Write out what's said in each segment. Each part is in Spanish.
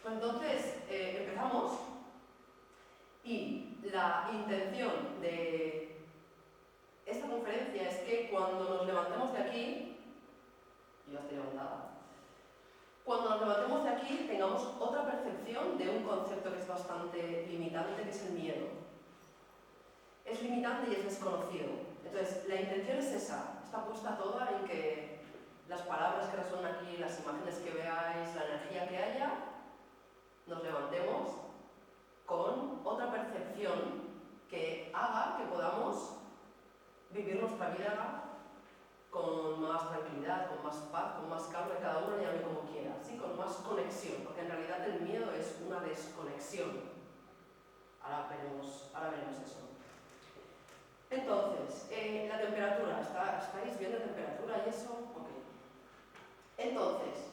Pues entonces empezamos y la intención de esta conferencia es que cuando nos levantemos de aquí, yo ya estoy levantada, cuando nos levantemos de aquí tengamos otra percepción de un concepto que es bastante limitante, que es el miedo. Es limitante y es desconocido. Entonces, la intención es esa, está puesta toda en que las palabras que resuenan aquí, las imágenes que veáis, la energía que haya, nos levantemos con otra percepción que haga que podamos vivir nuestra vida con más tranquilidad, con más paz, con más calma, y cada uno llame como quiera, ¿sí? Con más conexión, porque en realidad el miedo es una desconexión. Ahora veremos eso. Entonces, la temperatura, ¿estáis bien de temperatura y eso? Ok. Entonces,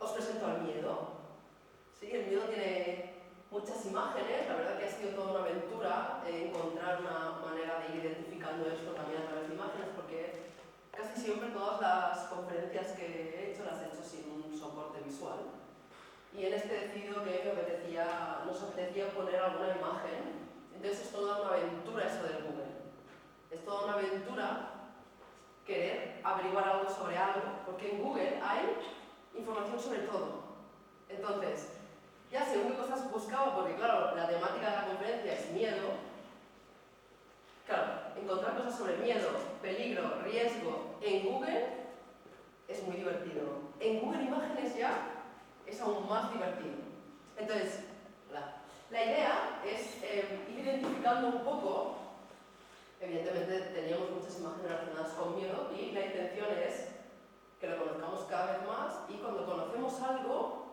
os presento al miedo. ¿Sí? El miedo tiene muchas imágenes, la verdad que ha sido toda una aventura encontrar una manera de ir identificando esto también a través de imágenes, porque casi siempre todas las conferencias que he hecho las he hecho sin un soporte visual. Y en este decidido que nos apetecía poner alguna imagen. Entonces es toda una aventura eso del Google. Es toda una aventura querer averiguar algo sobre algo, porque en Google hay información sobre todo. Entonces, ya según qué cosas buscaba, porque claro, la temática de la conferencia es miedo. Claro, encontrar cosas sobre miedo, peligro, riesgo en Google es muy divertido. En Google Imágenes ya es aún más divertido. Entonces, la idea es ir identificando un poco. Evidentemente teníamos muchas imágenes relacionadas con miedo y la intención es que lo conozcamos cada vez más, y cuando conocemos algo,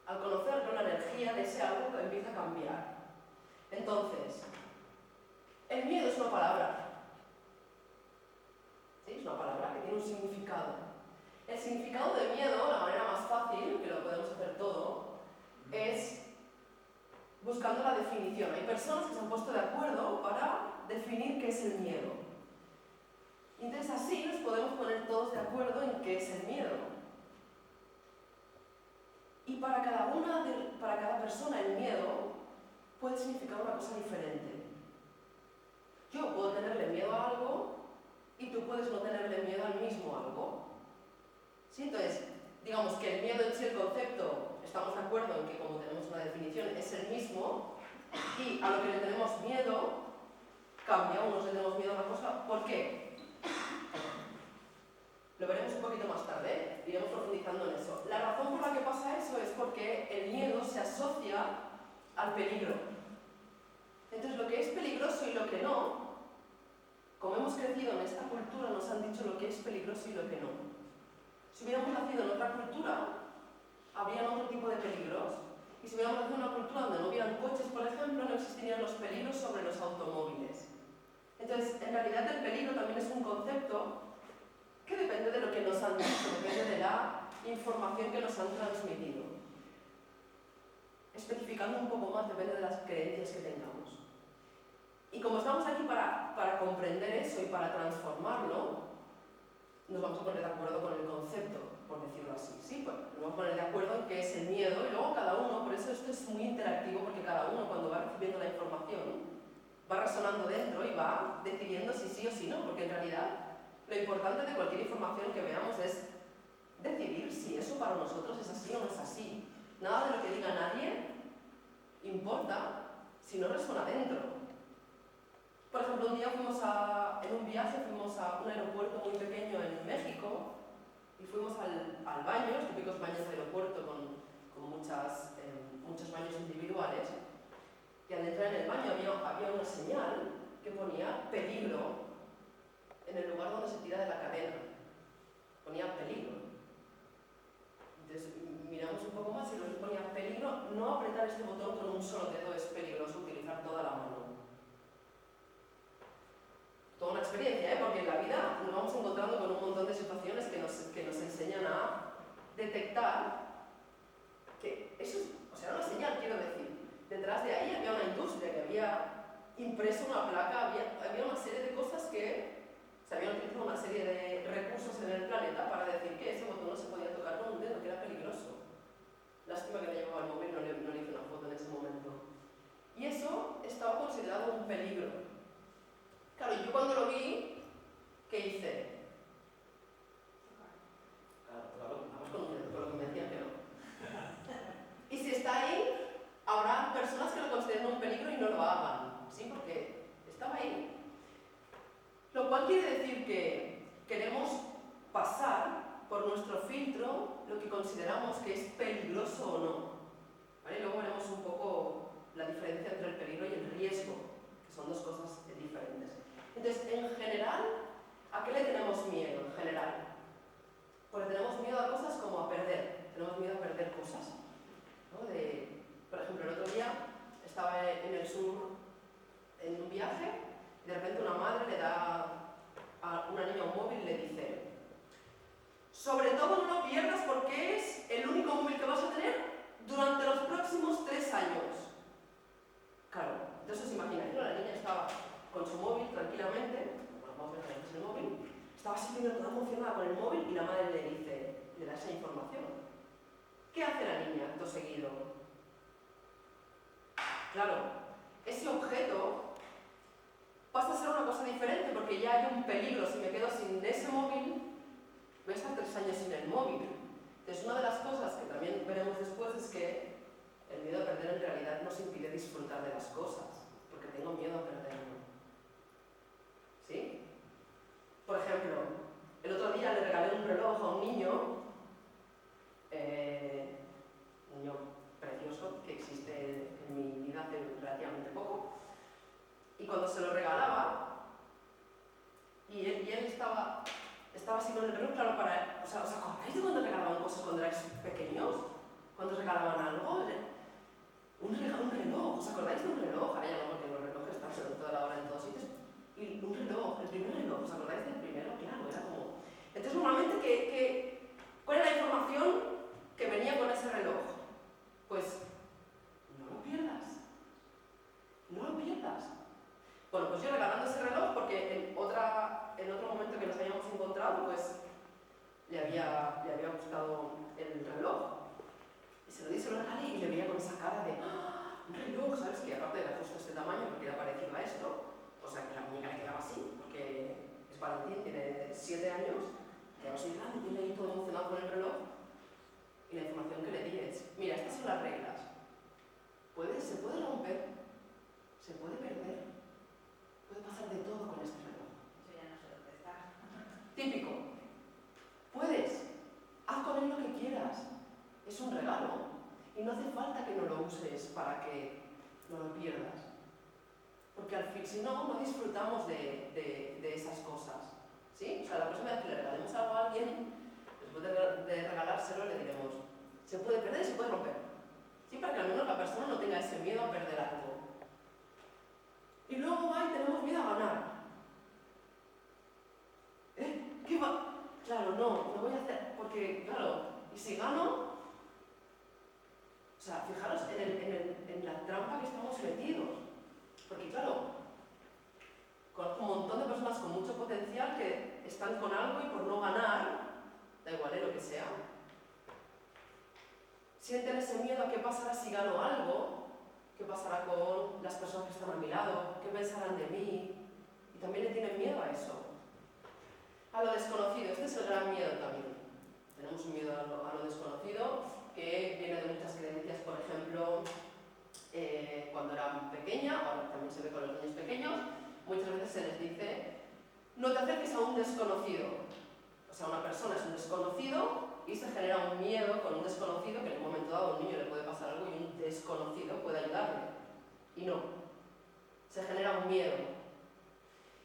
al conocerlo, la energía de ese algo empieza a cambiar. Entonces, el miedo es una palabra. ¿Sí? Es una palabra que tiene un significado. El significado de miedo, la manera más fácil, que lo podemos hacer todo, es buscando la definición. Hay personas que se han puesto de acuerdo para definir qué es el miedo. Y entonces así nos podemos poner todos de acuerdo en qué es el miedo. Y para cada persona el miedo puede significar una cosa diferente. Yo puedo tenerle miedo a algo y tú puedes no tenerle miedo al mismo algo. ¿Sí? Entonces, digamos que el miedo en sí, el concepto, estamos de acuerdo en que como tenemos una definición es el mismo, y a lo que le tenemos miedo cambia. Unos le tenemos miedo a una cosa. ¿Por qué? Lo veremos un poquito más tarde, iremos profundizando en eso. La razón por la que pasa eso es porque el miedo se asocia al peligro. Entonces, lo que es peligroso y lo que no, como hemos crecido en esta cultura, nos han dicho lo que es peligroso y lo que no. Si hubiéramos nacido en otra cultura, habrían otro tipo de peligros. Y si hubiéramos nacido en una cultura donde no hubieran coches, por ejemplo, no existirían los peligros sobre los automóviles. Entonces, en realidad el peligro también es un concepto que depende de lo que nos han dicho, depende de la información que nos han transmitido. Especificando un poco más, depende de las creencias que tengamos. Y como estamos aquí para comprender eso y para transformarlo, nos vamos a poner de acuerdo con el concepto, por decirlo así. ¿Sí? Pues nos vamos a poner de acuerdo en qué es el miedo, y luego cada uno, por eso esto es muy interactivo, porque cada uno cuando va recibiendo la información va resonando dentro y va decidiendo si sí o si no, porque en realidad lo importante de cualquier información que veamos es decidir si eso para nosotros es así o no es así. Nada de lo que diga nadie importa si no resuena dentro. Por ejemplo, un día en un viaje fuimos a un aeropuerto muy pequeño en México y fuimos al baño, los típicos baños de aeropuerto con muchos baños individuales, y al entrar en el baño había una señal que ponía peligro en el lugar donde se tira de la cadena. Ponía peligro. Entonces miramos un poco más y nos ponía peligro, no apretar este botón con un solo dedo es peligroso, utilizar toda la mano. Toda una experiencia, porque en la vida nos vamos encontrando con un montón de situaciones que nos enseñan a detectar que eso era una señal, quiero decir. Detrás de ahí había una industria que había impreso una placa, había una serie de cosas que se habían utilizado, una serie de recursos en el planeta para decir que ese botón no se podía tocar con un dedo, que era peligroso. Lo cual quiere decir que queremos pasar por nuestro filtro lo que consideramos que es peligroso o no. ¿Vale? Luego veremos un poco la diferencia entre el peligro y el riesgo, que son dos cosas diferentes. Entonces, en general, ¿a qué le tenemos miedo en general? Porque tenemos miedo a cosas como a perder. Tenemos miedo a perder cosas, ¿no? Por ejemplo, el otro día estaba en el sur en un viaje y de repente una madre le da a una niña un móvil y le dice: sobre todo no lo pierdas porque es el único móvil que vas a tener durante los próximos 3 años. Claro, entonces os imagináis, ¿no? La niña estaba con su móvil tranquilamente, bueno, vamos a ver qué es el móvil, estaba sintiendo toda emocionada con el móvil y la madre le dice, le da esa información. ¿Qué hace la niña acto seguido? Claro, ese objeto pasa a ser una cosa diferente porque ya hay un peligro. Si me quedo sin ese móvil, voy a estar 3 años sin el móvil. Entonces, una de las cosas que también veremos después es que el miedo a perder en realidad nos impide disfrutar de las cosas, porque tengo miedo a perderlo. ¿Sí? Por ejemplo, el otro día le regalé un reloj a un niño precioso que existe en mi vida hace relativamente poco, y cuando se lo regalaba, y él estaba así con el reloj, claro, para... ¿os acordáis de cuando regalaban cosas cuando erais pequeños? ¿Cuando regalaban algo? Un reloj, ¿os acordáis de un reloj? Ahora ya no, porque los relojes están sobre toda la hora en todos sitios. Y un reloj, el primer reloj, ¿os acordáis del primero? Claro, era como... Entonces, normalmente, ¿cuál era la información que venía con ese reloj? Pues, no lo pierdas. No lo pierdas. Bueno, pues yo regalando ese reloj, porque en otro momento que nos habíamos encontrado, pues le había gustado el reloj. Y se lo regalé y le veía con esa cara de ¡ah! Un reloj, ¿sabes? Que aparte era justo este tamaño, porque era parecido a esto, o sea que la muñeca le quedaba así, porque es Valentín, tiene 7 años, quedaba así grande, tiene ahí todo emocionado con el reloj. Y la información que le di es: mira, estas son las reglas. Se puede romper, se puede perder, puede pasar de todo con este reloj. Eso ya no se lo prestas. Típico. Puedes, haz con él lo que quieras. Es un regalo. Y no hace falta que no lo uses para que no lo pierdas. Porque al fin, si no, no disfrutamos de esas cosas. ¿Sí? O sea, la próxima vez que le regalemos algo a alguien, después de regalárselo, le diremos: se puede perder y se puede romper. ¿Sí? Para que al menos la persona no tenga ese miedo a perder algo. Y luego va y tenemos miedo a ganar. ¿Qué va? Claro, no voy a hacer, porque, claro, y si gano, o sea, fijaros en la trampa que estamos metidos. Porque, claro, conozco un montón de personas con mucho potencial que están con algo y por no ganar, da igual lo que sea, sienten ese miedo a qué pasará si gano algo, qué pasará con las personas que están a mi lado, qué pensarán de mí, y también le tienen miedo a eso. A lo desconocido, este es el gran miedo también. Tenemos un miedo a lo desconocido que viene de muchas creencias. Por ejemplo, cuando era pequeña, ahora también se ve con los niños pequeños, muchas veces se les dice: no te acerques a un desconocido. O sea, una persona es un desconocido y se genera un miedo con un desconocido, que en un momento dado a un niño le puede pasar algo y un desconocido puede ayudarle. Y no. Se genera un miedo.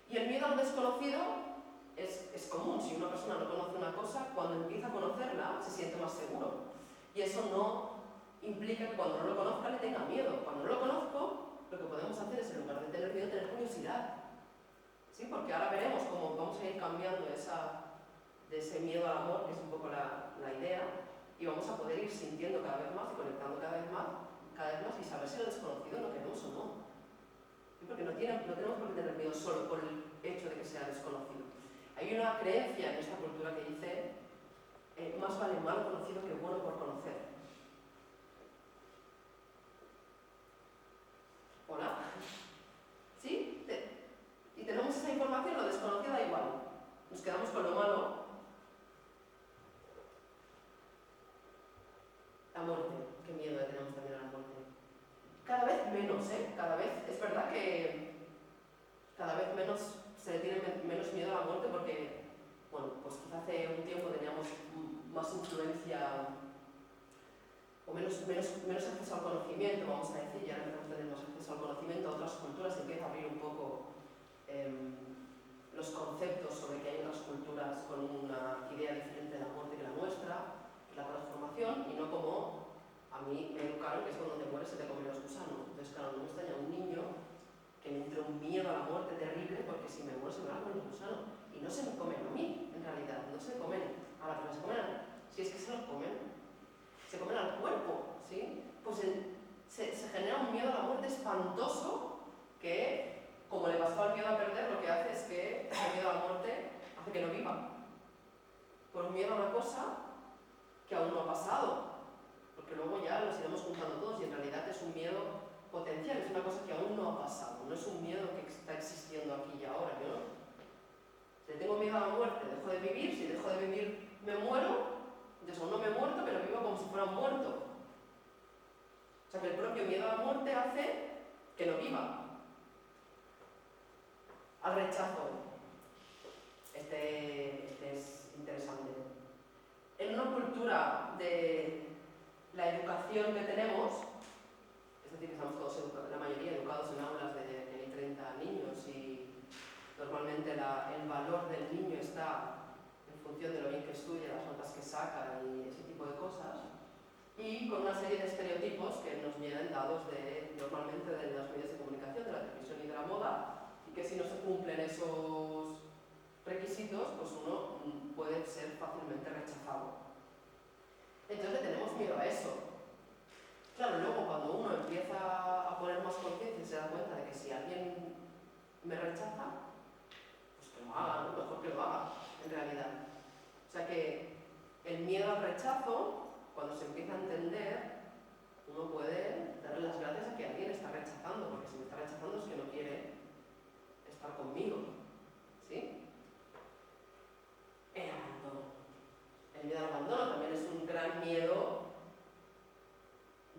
Y el miedo al desconocido es común. Si una persona no conoce una cosa, cuando empieza a conocerla se siente más seguro. Y eso no implica que cuando no lo conozca le tenga miedo. Cuando no lo conozco, lo que podemos hacer es, en lugar de tener miedo, tener curiosidad. ¿Sí? Porque ahora veremos cómo vamos a ir cambiando de ese miedo al amor, que es un poco la idea, y vamos a poder ir sintiendo cada vez más y conectando cada vez más y saber si lo desconocido lo queremos o no. ¿Sí? Porque no tenemos por qué tener miedo solo por el hecho de que sea desconocido. Hay una creencia en esta cultura que dice: más vale malo conocido que bueno por conocer. ¿Hola? ¿Sí? Y tenemos esa información, lo desconocido da igual. Nos quedamos con lo malo. La muerte. Qué miedo le tenemos también a la muerte. Cada vez menos, cada vez. Es verdad que cada vez menos se le tiene menos miedo menos acceso al conocimiento, vamos a decir, ya no tenemos acceso al conocimiento, a otras culturas, empieza a abrir un poco los conceptos sobre que hay otras culturas con una idea diferente de la muerte que la nuestra, que la transformación, y no como a mí me educaron, que es cuando te mueres se te comen los gusanos. Entonces, claro, no me extraña un niño que me entre un miedo a la muerte terrible, porque si me muero se me van a comer los gusanos. Y no se me comen a mí, en realidad, no se me comen a la persona, se comen si es que se los comen, se comen al cuerpo, ¿sí? Pues se genera un miedo a la muerte espantoso que, como le pasó al miedo a perder, lo que hace es que el miedo a la muerte hace que no viva. Por un miedo a una cosa que aún no ha pasado, porque luego ya los iremos juntando todos y en realidad es un miedo potencial, es una cosa que aún no ha pasado, no es un miedo que está existiendo aquí y ahora. Yo no. Si tengo miedo a la muerte, dejo de vivir, si dejo de vivir me muero, entonces aún no me he muerto, pero vivo como si fuera muerto. O sea que el propio miedo a la muerte hace que no viva. Al rechazo. Este es interesante. En una cultura de la educación que tenemos, es decir, que estamos todos la mayoría educados en aulas de que hay 30 niños y normalmente el valor del niño está en función de lo bien que estudia, las notas que saca y ese tipo de cosas, y con una serie de estereotipos que nos vienen dados normalmente de los medios de comunicación, de la televisión y de la moda, y que si no se cumplen esos requisitos, pues uno puede ser fácilmente rechazado. Entonces le tenemos miedo a eso. Claro, luego cuando uno empieza a poner más conciencia y se da cuenta de que si alguien me rechaza, pues que lo haga, ¿no? Mejor que lo haga, en realidad. O sea que el miedo al rechazo, cuando se empieza a entender, uno puede darle las gracias a que alguien está rechazando, porque si me está rechazando es que no quiere estar conmigo, ¿sí? El abandono. El miedo al abandono también es un gran miedo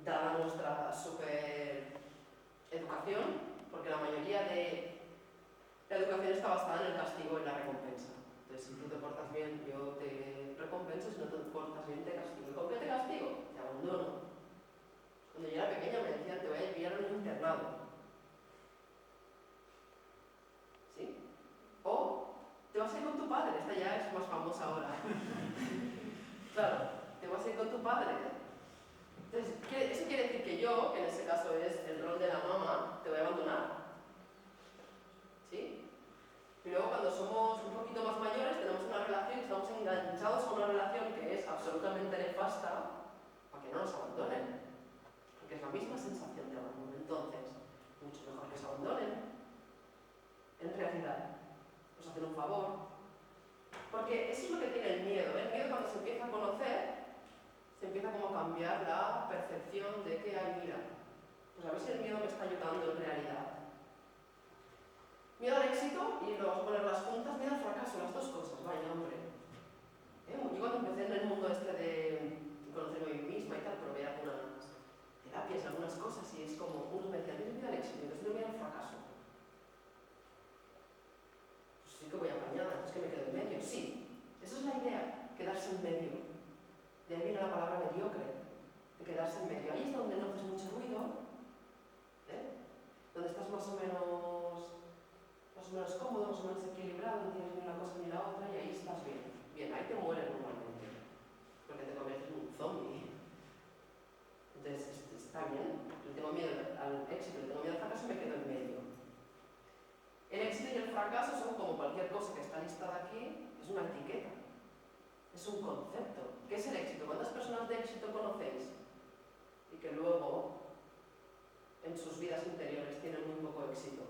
dada nuestra super educación, porque la mayoría de la educación está basada en el castigo y la recompensa. Entonces, si tú te portas bien, yo te recompenso, si no te portas bien, te castigo. ¿Y con qué te castigo? Te abandono. Cuando yo era pequeña me decían, te voy a enviar a un internado. ¿Sí? O te vas a ir con tu padre, esta ya es más famosa ahora. Claro, te vas a ir con tu padre. Entonces, eso quiere decir que yo, que en ese caso es el rol de la mamá, te voy a abandonar. ¿Sí? Y luego cuando somos un poquito más mayores tenemos una relación, estamos enganchados a una relación que es absolutamente nefasta para que no nos abandonen. Porque es la misma sensación de abandono. Entonces, mucho mejor que se abandonen. En realidad, nos hacen un favor. Porque eso es lo que tiene el miedo. El miedo cuando se empieza a conocer, se empieza como a cambiar la percepción de que, ay, mira, pues a ver si el miedo me está ayudando en realidad. Miedo al éxito, y lo vamos a poner las juntas, miedo al fracaso, las dos cosas, vaya hombre. Yo cuando empecé en el mundo este de conocerme a mí misma y tal, probé algunas terapias, algunas cosas, y es como, unos me decían, tienes miedo al éxito, y otros tienes miedo al fracaso. Pues sí que voy apañada, es que me quedo en medio, sí. Esa es la idea, quedarse en medio. De ahí viene la palabra mediocre, de quedarse en medio. Ahí es donde no haces mucho ruido, donde estás más o menos cómodo, más o menos equilibrado, no tienes ni una cosa ni la otra, y ahí estás bien. Bien, ahí te mueres normalmente, porque te conviertes en un zombie. Entonces, está bien. Le tengo miedo al éxito, le tengo miedo al fracaso y me quedo en medio. El éxito y el fracaso son como cualquier cosa que está listada aquí, es una etiqueta. Es un concepto. ¿Qué es el éxito? ¿Cuántas personas de éxito conocéis? Y que luego, en sus vidas interiores, tienen muy poco éxito.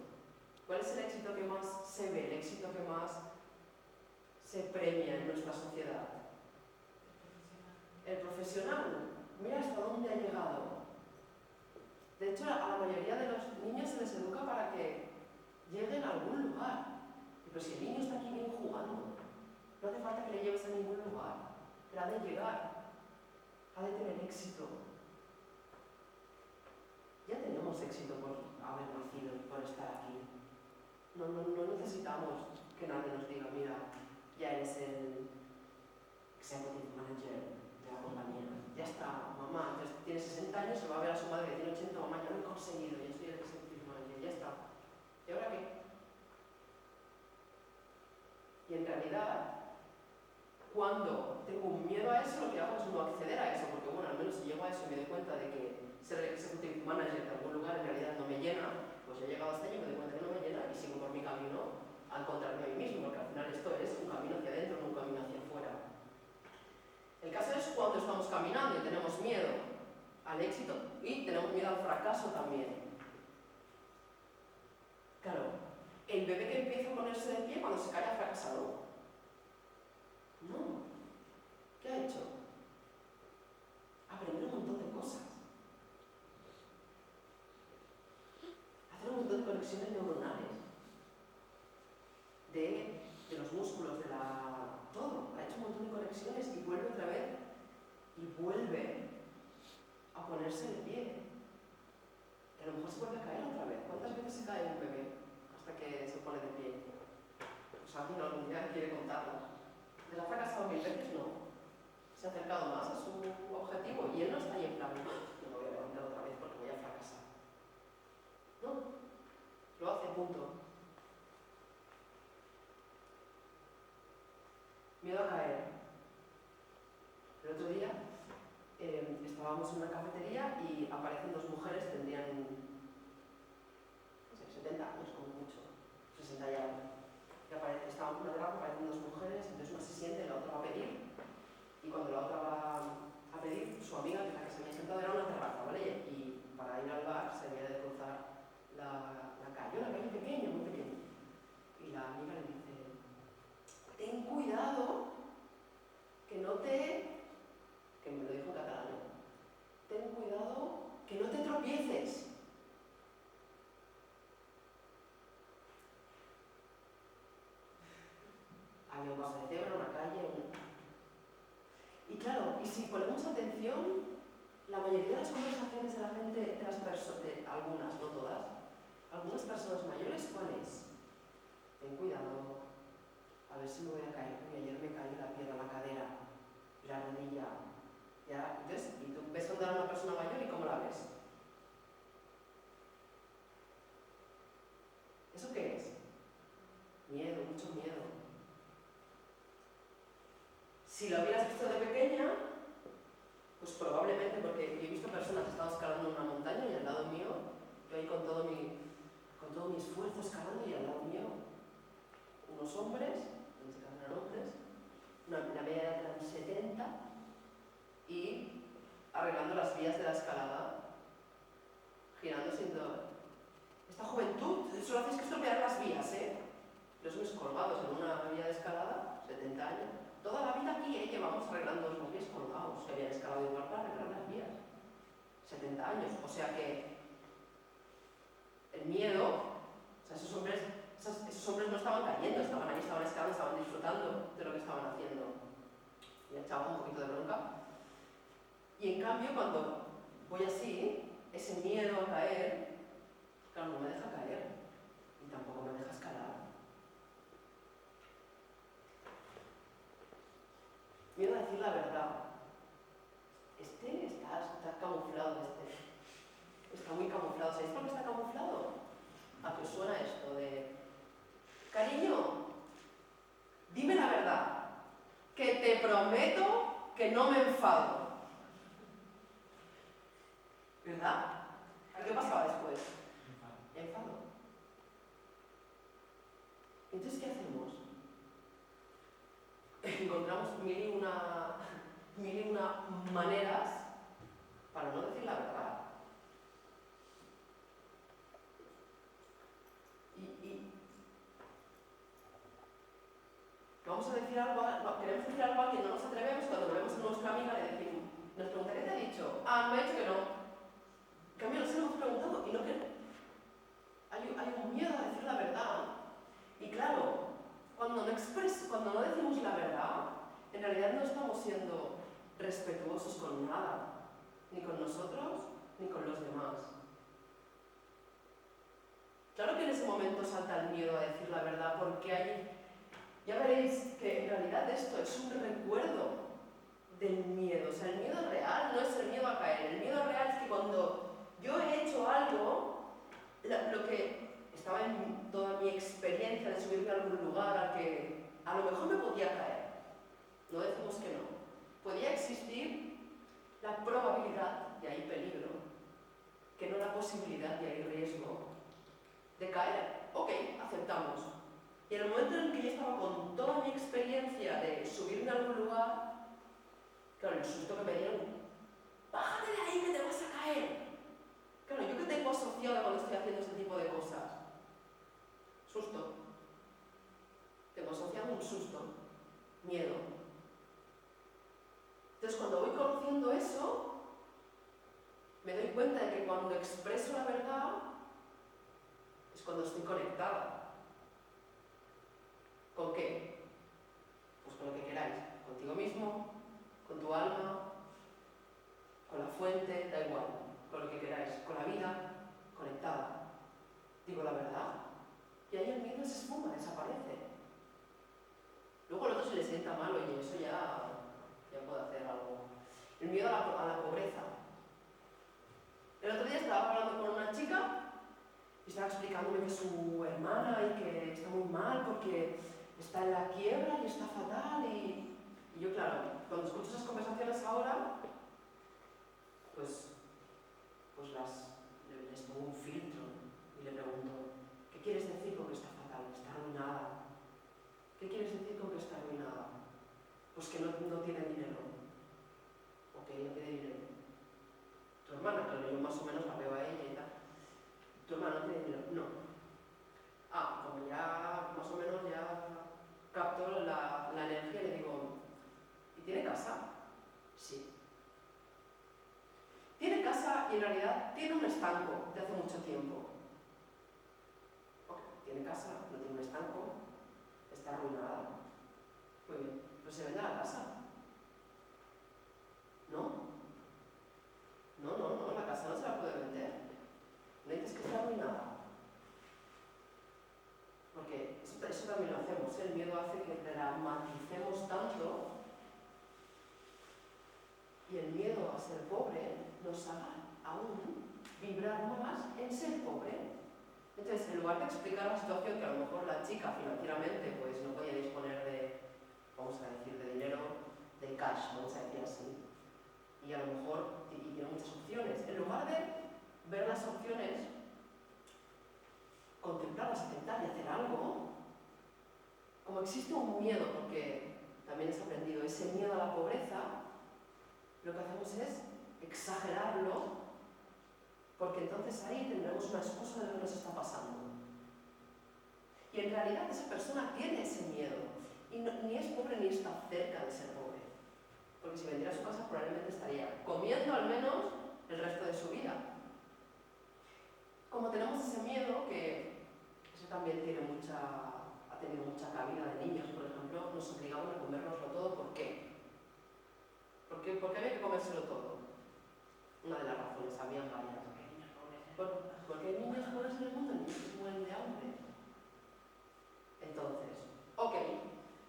¿Cuál es el éxito que más se ve, el éxito que más se premia en nuestra sociedad? El profesional. Mira hasta dónde ha llegado. De hecho, a la mayoría de los niños se les educa para que lleguen a algún lugar. Pero si el niño está aquí bien jugando, no hace falta que le lleves a ningún lugar. Pero ha de llegar, ha de tener éxito. Ya tenemos éxito por haber nacido, por estar aquí. No necesitamos que nadie nos diga, mira, ya eres el executive manager de la compañía. Ya está, mamá, entonces tiene 60 años, se va a ver a su madre que tiene 80, mamá, ya lo he conseguido, ya estoy en el executive manager, ya está. ¿Y ahora qué? Y en realidad, cuando tengo un miedo a eso, lo que hago es no acceder a eso, porque bueno, al menos si llego a eso y me doy cuenta de que ser executive manager de algún lugar en realidad no me llena, pues he llegado hasta allí, me doy cuenta que no me llena y sigo por mi camino a encontrarme a mí mismo, porque al final esto es un camino hacia adentro, no un camino hacia afuera. El caso es cuando estamos caminando y tenemos miedo al éxito y tenemos miedo al fracaso también. Claro, el bebé que empieza a ponerse de pie cuando se cae ha fracasado. No. ¿Qué ha hecho? Aprender un montón de cosas. Hacer un montón de conexiones neuronales. De los músculos, de todo. Ha hecho un montón de conexiones y vuelve otra vez. Y vuelve a ponerse de pie. Y a lo mejor se vuelve a caer otra vez. ¿Cuántas veces se cae un bebé hasta que se pone de pie? Pues alguien algún día quiere contarlo. ¿Les ha fracasado 1000 veces? No. Se ha acercado más a su objetivo y él no está ahí en plan, no me voy a levantar otra vez porque voy a fracasar. No, lo hace, punto. Miedo a caer. El otro día estábamos en una cafetería y aparecen dos mujeres, tendrían, no sé, 70 años como mucho, 60 y algo. Y estaban en una terraza, aparecen dos mujeres, entonces una se siente y la otra va a pedir. Y cuando la otra va a pedir, su amiga, que es la que se había sentado, era una terraza, ¿vale? Y para ir al bar se había de cruzar la calle, una calle pequeña, muy pequeña. Y la amiga le dice, ten cuidado, que no te... que me lo dijo en catalán, ten cuidado, que no te tropieces. Había un paso de cebra, una calle, Y claro, y si ponemos atención, la mayoría de las conversaciones de la gente, de las personas, algunas, no todas, algunas personas mayores, ¿cuál es? Ten cuidado, a ver si me voy a caer, porque ayer me caí la pierna, la cadera, la rodilla. Ya, entonces, y tú ves andar a una persona mayor y ¿cómo la ves? ¿Eso qué es? Miedo, mucho miedo. Si lo hubieras visto de pequeña, pues probablemente, porque yo he visto personas que estaban escalando una montaña y al lado mío, yo ahí con todo mi esfuerzo escalando y al lado mío, unos hombres, en este caso eran hombres, la media edad eran 70, y arreglando las vías de la escalada, girando siendo... Esta juventud, solo hacéis que estropear las vías, ¿eh? Los hombres colgados en una vía de escalada, 70 años. Toda la vida aquí, llevamos arreglando los pies colgados, que habían escalado igual para arreglar las vías. 70 años. O sea que el miedo, o sea, esos hombres no estaban cayendo, estaban ahí, estaban escalando, estaban disfrutando de lo que estaban haciendo. Y echaba un poquito de bronca. Y en cambio, cuando voy así, ese miedo a caer, claro, no me deja caer. Y tampoco me deja escalar. Miedo a decir la verdad. Está camuflado, está muy camuflado. ¿Sabéis por qué está camuflado? ¿A qué suena esto de... Cariño, dime la verdad, que te prometo que no me enfado. ¿Verdad? ¿Qué pasaba después? Enfado. Entonces, ¿qué hacemos? Encontramos mil y una maneras para no decir la verdad. Y vamos a decir algo, queremos decir algo a alguien, no nos atrevemos, cuando volvemos a nuestra amiga le decimos, nos pregunta, ¿qué te ha dicho? Ah, me ha dicho que no. En cambio, nos hemos preguntado y no queremos. Hay un miedo a decir la verdad. Y claro, cuando no decimos la verdad, en realidad no estamos siendo respetuosos con nada, ni con nosotros, ni con los demás. Claro que en ese momento salta el miedo a decir la verdad, porque ya veréis que en realidad esto es un recuerdo del miedo. O sea, el miedo real no es el miedo a caer. El miedo real es que cuando yo he hecho algo, lo que estaba en toda mi experiencia de subirme a algún lugar al que a lo mejor me podía caer, no decimos que no, podía existir la probabilidad, y hay peligro, que no la posibilidad, y hay riesgo, de caer. Ok, aceptamos. Y en el momento en el que yo estaba con toda mi experiencia de subirme a algún lugar, claro, el susto que me dieron, bájate de ahí que te vas a caer. Claro, ¿yo qué tengo asociado cuando estoy haciendo este tipo de cosas? Susto. Tengo asociado un susto, miedo. Entonces, cuando voy conociendo eso, me doy cuenta de que cuando expreso la verdad es cuando estoy conectada. ¿Con qué? Pues con lo que queráis. Contigo mismo, con tu alma, con la fuente, da igual. Con lo que queráis. Con la vida, conectada. Digo la verdad. Y ahí el miedo se esfuma, desaparece. Luego al otro se le sienta mal, oye, eso ya puede hacer algo. El miedo a la pobreza. El otro día estaba hablando con una chica y estaba explicándome que su hermana y que está muy mal porque está en la quiebra y está fatal y yo, claro, cuando escucho esas conversaciones ahora, pues les pongo un filtro y le pregunto, ¿qué quieres decir con que está fatal? Está arruinada. ¿Qué quieres decir con que está arruinada? Pues que no tiene dinero. Ok, no tiene dinero. Tu hermana, claro, yo más o menos la veo a ella y tal. Tu hermana no tiene dinero. No. Ah, como ya más o menos ya capto la energía y le digo, ¿y tiene casa? Sí. Tiene casa y en realidad tiene un estanco de hace mucho tiempo. Ok, tiene casa, no tiene un estanco, está arruinada. Muy bien, pues se vende la casa. No, la casa no se la puede vender. No dices que está arruinada. Porque eso también lo hacemos, ¿eh? El miedo hace que dramaticemos tanto y el miedo a ser pobre nos haga aún vibrar más en ser pobre. Entonces, en lugar de explicar la situación que a lo mejor la chica financieramente pues no podía disponer de, vamos a decir, de dinero, de cash, vamos a decir así, y a lo mejor y tiene muchas opciones, en lugar de ver las opciones, contemplarlas, aceptar y hacer algo, como existe un miedo, porque también es aprendido ese miedo a la pobreza, lo que hacemos es exagerarlo, porque entonces ahí tendremos una excusa de lo que nos está pasando. Y en realidad esa persona tiene ese miedo, y ni es pobre ni está cerca de ser pobre, porque si vendiera su casa probablemente estaría comiendo al menos el resto de su vida. Como tenemos ese miedo, que eso también ha tenido mucha cabida de niños, por ejemplo, nos obligaban a comérnoslo todo. ¿Por qué? ¿Por qué había que comérselo todo? Una de las razones, habían varias. Porque hay niños pobres en el mundo, niños que se mueren de hambre. Entonces, ok,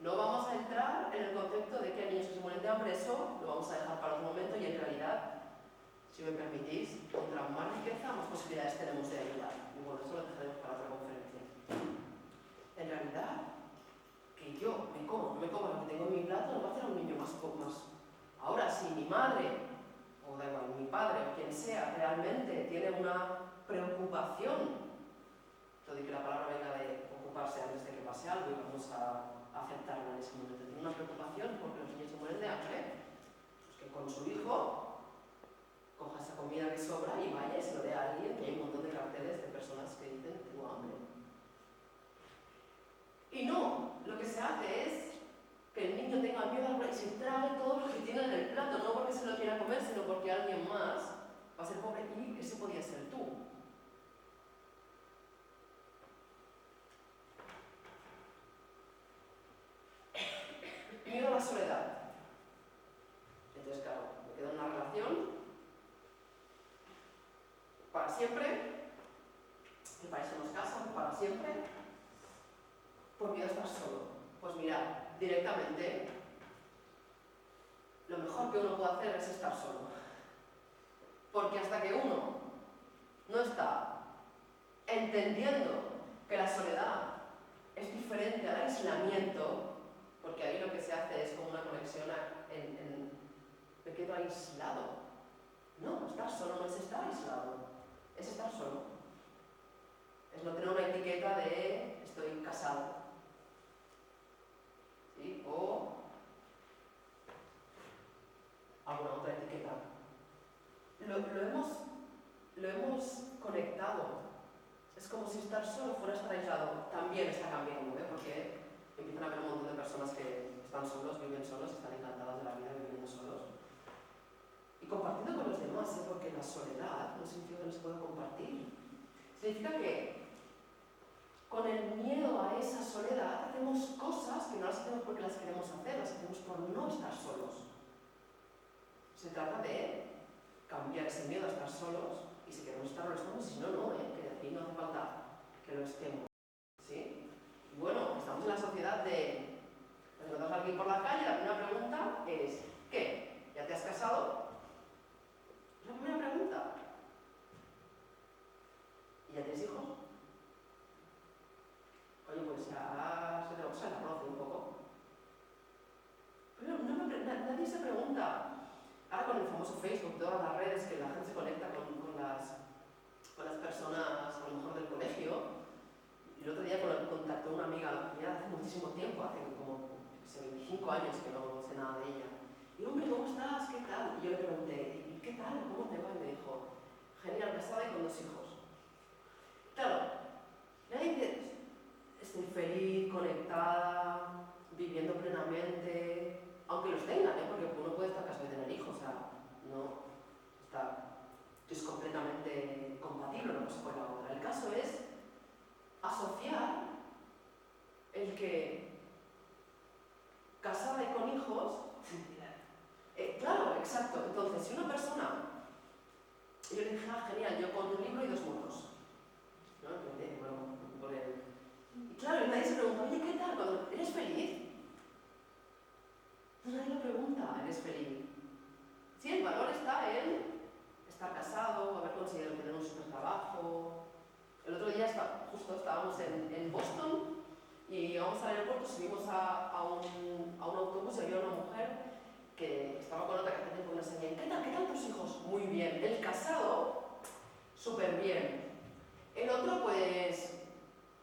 no vamos a entrar en el concepto de que hay niños que se mueren de hambre, eso lo vamos a dejar para otro momento y en realidad, si me permitís, contra más riqueza, más posibilidades tenemos de ayudar. Y bueno, eso lo dejaremos para otra conferencia. En realidad, que yo me como lo que tengo en mi plato, no va a hacer a un niño más. Ahora, si mi madre, o da igual, mi padre, o quien sea, realmente tiene una preocupación, todo y que la palabra venga de ocuparse antes de que pase algo y vamos a aceptarla en ese momento, tiene una preocupación porque los niños se mueren de hambre, pues que con su hijo coja esa comida que sobra y vaya y se lo dé a alguien, que hay un montón de carteles de personas que dicen tengo hambre. Y no, lo que se hace es que el niño tenga miedo al y se trague todo lo que tiene en el plato, no porque se lo quiera comer, sino porque alguien más va a ser pobre y ese podía ser tú. Miedo a la soledad. Entonces, claro, me quedo en una relación para siempre, que para eso nos casan, para siempre, por miedo a estar solo. Pues mirad, directamente, lo mejor mejor que uno puede hacer es estar solo. Porque hasta que uno no está entendiendo que la soledad es diferente al aislamiento, porque ahí lo que se hace es como una conexión me quedo aislado. No, estar solo no es estar aislado, es estar solo. Es no tener una etiqueta de estoy casado. ¿Sí? O alguna otra etiqueta. Lo hemos conectado. Es como si estar solo fuera estar aislado. También está cambiando, porque empiezan a haber un montón de personas que están solos, viven solos, están encantadas de la vida viviendo solos. Y compartiendo con los demás, porque la soledad no significa que no se pueda compartir. Significa que con el miedo a esa soledad hacemos cosas que no las hacemos porque las queremos hacer, las hacemos por no estar solos. Se trata de cambiar ese miedo a estar solos y si queremos estar, lo estamos, si no, no, que de aquí no hace falta que lo estemos. ¿Sí? Y bueno, estamos en la sociedad de encontrar a alguien por la calle, la primera pregunta es ¿qué? ¿Ya te has casado? Es la primera pregunta. ¿Y ya tienes hijos? Oye, pues ya se la conoce un poco. Pero nadie se pregunta. Ahora con el famoso Facebook, todas las redes que la gente se conecta con las personas, a lo mejor del colegio. Y el otro día contactó una amiga ya hace muchísimo tiempo, hace como 25 años que no sé nada de ella. Y hombre, ¿cómo estás? ¿Qué tal? Y yo le pregunté, ¿y qué tal? ¿Cómo te va? Y me dijo, genial, casada y con 2 hijos. Claro, nadie dice, estoy feliz, conectada, viviendo plenamente, aunque los tengan, porque uno puede estar casado y tener hijos, o sea, no es completamente compatible una cosa con la otra. El caso es asociar el que casada y con hijos, claro, exacto. Entonces, si una persona, yo le dije, genial, yo con un libro y 2 motos, ¿no? Y claro, y nadie se pregunta, oye, ¿qué tal? ¿Eres feliz? Pues nadie lo pregunta, ¿eres feliz? Sí, el valor está en estar casado, haber conseguido tener un super trabajo. El otro día justo estábamos en Boston y llegamos al aeropuerto, subimos a un autobús y había una mujer que estaba con otra que hace tiempo que no se veía. ¿Qué tal tus hijos? Muy bien. El casado, súper bien. El otro, pues,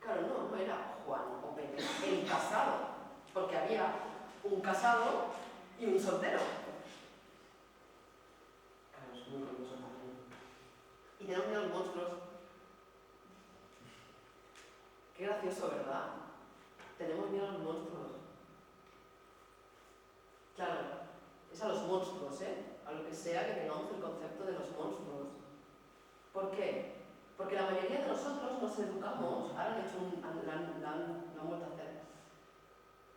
claro, no era Juan o Pepe, el casado, porque había un casado y un soltero. Claro, es muy curioso también. Y tenemos miedo a los monstruos. Qué gracioso, ¿verdad? Tenemos miedo a los monstruos. Claro, es a los monstruos, a lo que sea que tengamos el concepto de los monstruos. ¿Por qué? Porque la mayoría de nosotros nos educamos, ahora la han vuelto a hacer,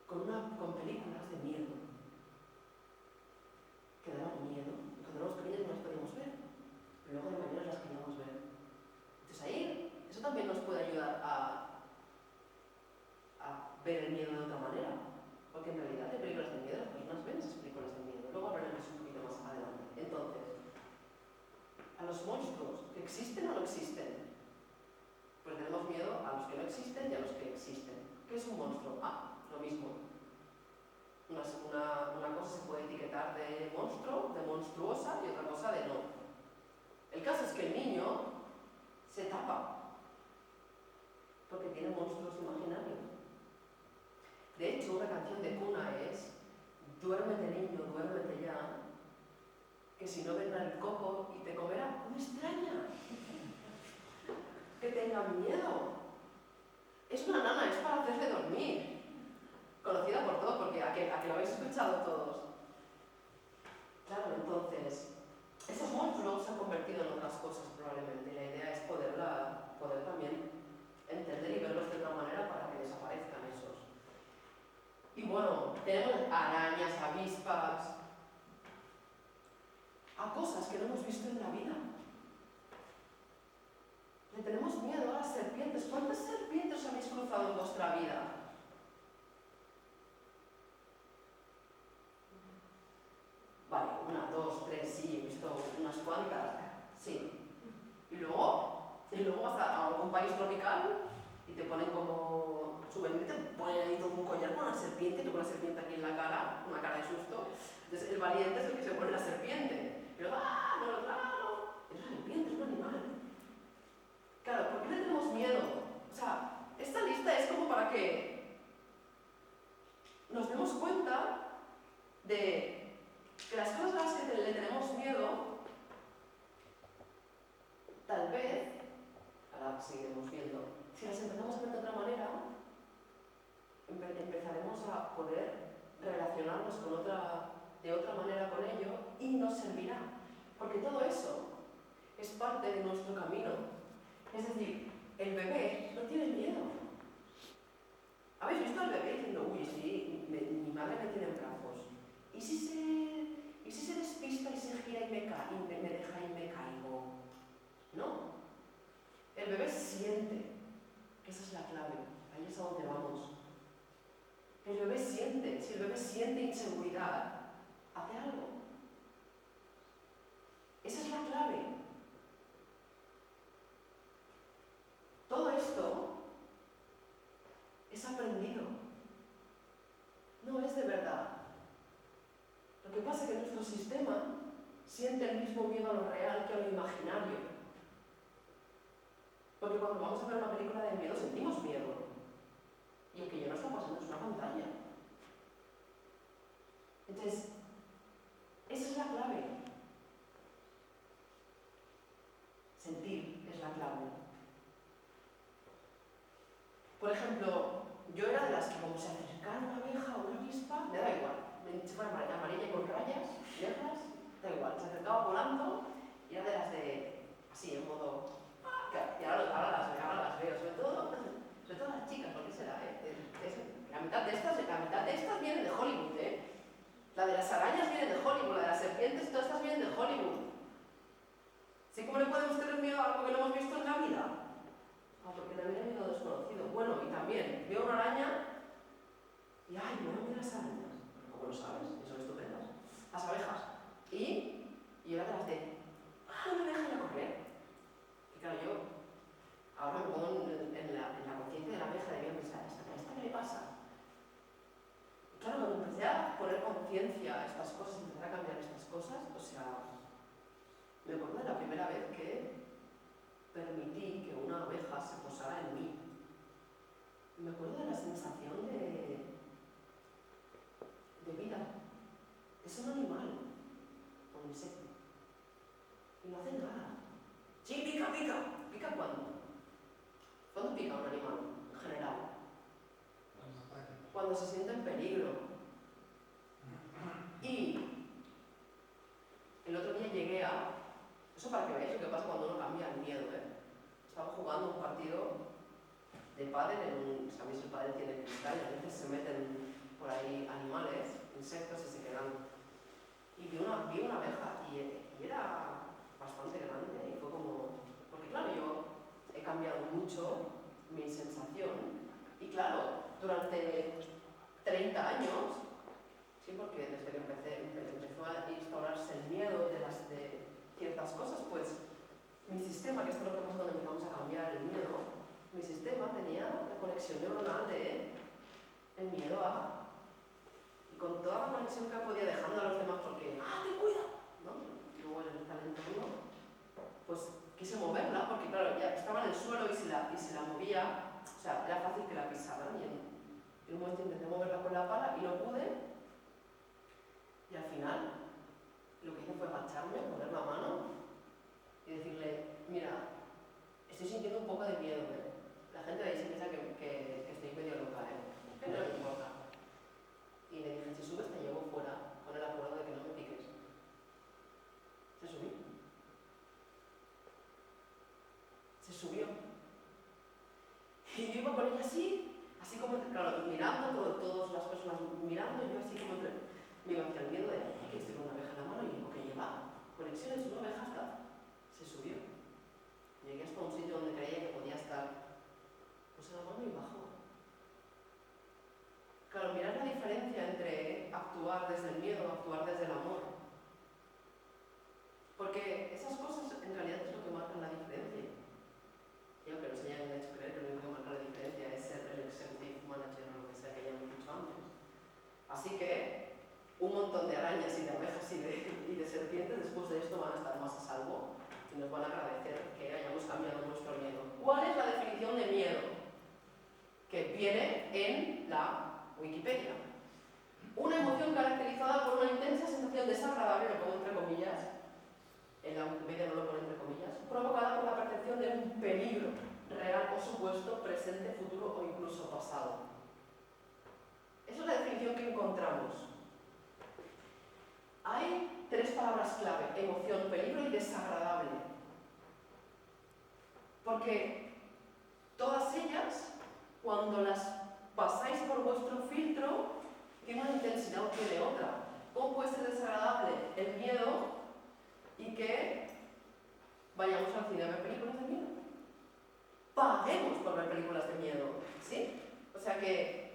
con películas de miedo. Que daban miedo. Cuando éramos pequeños no las podíamos ver, pero luego de mayores las queríamos ver. Entonces ahí, eso también nos puede ayudar a ver el miedo de otra manera. Porque en realidad hay películas de miedo, las personas ven esas películas de miedo. Luego hablaremos un poquito más adelante. Entonces, a los monstruos, ¿que existen o no existen? Pues tenemos miedo a los que no existen y a los que existen. ¿Qué es un monstruo? Lo mismo. Una cosa se puede etiquetar de monstruo, de monstruosa y otra cosa de no. El caso es que el niño se tapa porque tiene monstruos imaginarios. De hecho, una canción de cuna es duérmete niño, duérmete ya, que si no vendrá el coco y te comerá. ¡Me extraña! Que tengan miedo. Es una nana, es para hacerse dormir. Conocida por todos, porque a que lo habéis escuchado todos. Claro, entonces, esos monstruos se han convertido en otras cosas probablemente. La idea es poder también entender y verlos de otra manera para que desaparezcan esos. Y bueno, tenemos arañas, avispas, a cosas que no hemos visto en la vida. Le tenemos miedo a las serpientes. ¿Cuántas serpientes habéis cruzado en vuestra vida? Vale, país tropical y te ponen como suben y te ponen ahí todo un collar con una serpiente, tú con la serpiente aquí en la cara, una cara de susto. Entonces el valiente es el que se pone la serpiente. Y yo, ¡ah! No, claro. Es una serpiente, es un animal. Claro, ¿por qué le tenemos miedo? O sea, esta lista es como para que nos demos cuenta de que las cosas a las que le tenemos miedo, tal vez, ahora seguiremos viendo, si las empezamos a ver de otra manera, empezaremos a poder relacionarnos de otra manera con ello y nos servirá. Porque todo eso es parte de nuestro camino. Es decir, el bebé no tiene miedo. ¿Habéis visto al bebé diciendo, uy, sí, mi madre me tiene en brazos? ¿Y si se despista y se gira y me deja y me caigo? No. El bebé siente, que esa es la clave, ahí es a donde vamos. El bebé siente, si el bebé siente inseguridad, hace algo. Esa es la clave. Todo esto es aprendido, no es de verdad. Lo que pasa es que nuestro sistema siente el mismo miedo a lo real que a lo imaginario. Porque cuando vamos a ver una película de miedo sentimos miedo. Y el que ya no está pasando es una pantalla. Entonces, esa es la clave. Sentir es la clave. Por ejemplo, yo era de las que como se acercara una abeja o una avispa, me da igual. Si fuera amarilla con rayas negras, da igual. Se acercaba volando y era de las de, así, en modo... Y ahora las veo, sobre todo las chicas, porque será, la mitad de estas vienen de Hollywood, La de las arañas viene de Hollywood, la de las serpientes, todas estas vienen de Hollywood. ¿Sí? ¿Cómo le podemos tener miedo a algo que no hemos visto en la vida? Ah, porque también hay miedo desconocido. Bueno, y también veo una araña y ¡ay, me dan miedo las arañas! Pero ¿cómo lo sabes? Y son estupendas. Las abejas. Y yo era de las de ¡ah, una abeja y a correr! Y claro, yo ahora me pongo en la conciencia de la abeja y debía pensar, ¿a esta qué le pasa? Y claro, cuando empecé a poner conciencia a estas cosas, empecé a cambiar estas cosas, o sea, me acuerdo de la primera vez que permití que una abeja se posara en mí. Me acuerdo de la sensación de vida. Es un animal, un insecto. Y no hace nada. Sí, pica, pica. ¿Pica cuándo? ¿Cuándo pica un animal, en general? Cuando se siente en peligro. Y el otro día llegué a... Eso para que veáis lo que pasa cuando uno cambia el miedo, Estaba jugando un partido de pádel, sabéis, el pádel tiene cristal y a veces se meten por ahí animales, insectos y se quedan. Y vi una abeja y era bastante grande y fue como... Porque claro, yo he cambiado mucho mi sensación y claro, durante 30 años, sí, porque desde que empezó a instaurarse el miedo de ciertas cosas, pues mi sistema, que esto es lo que pasa cuando empezamos a cambiar el miedo, mi sistema tenía la conexión neuronal de el miedo a... Y con toda la conexión que podía dejando a los demás porque ¡ah, ten cuidado! ¿No? Luego en el entorno, pues quise moverla porque claro, ya estaba en el suelo y si la movía, o sea, era fácil que la pisaran y en un momento intenté moverla con la pala y no pude. Y al final, lo que hice fue agacharme, poner la mano y decirle, mira, estoy sintiendo un poco de miedo, La gente de ahí se piensa que estoy medio loca, Pero no me importa. Y le dije, si subes te llevo fuera, con el acuerdo de que no me piques. Se subió. Se subió. Y yo iba con ella así como, claro, mirando, todas las personas mirando, yo así como me iba hacia el miedo de que estoy con una abeja en la mano y digo, que lleva conexiones, una abeja hasta. Se subió. Llegué hasta un sitio donde creía que podía estar. Puse la mano y bajó. Claro, mirad la diferencia entre actuar desde el miedo o actuar desde el amor. Porque esas cosas en realidad es lo que marcan la diferencia. Y aunque nos hayan hecho montón de arañas y de abejas y de serpientes, después de esto van a estar más a salvo y nos van a agradecer que hayamos cambiado nuestro miedo. ¿Cuál es la definición de miedo? Que viene en la Wikipedia. Una emoción caracterizada por una intensa sensación desagradable, lo pongo entre comillas, en la Wikipedia no lo pone entre comillas, provocada por la percepción de un peligro real o supuesto, presente, futuro o incluso pasado. Esa es la definición que encontramos. Hay tres palabras clave: emoción, peligro y desagradable. Porque todas ellas, cuando las pasáis por vuestro filtro, tiene una intensidad o tiene otra. ¿Cómo puede ser desagradable el miedo y que vayamos al cine a ver películas de miedo? Paguemos por ver películas de miedo, ¿sí? O sea que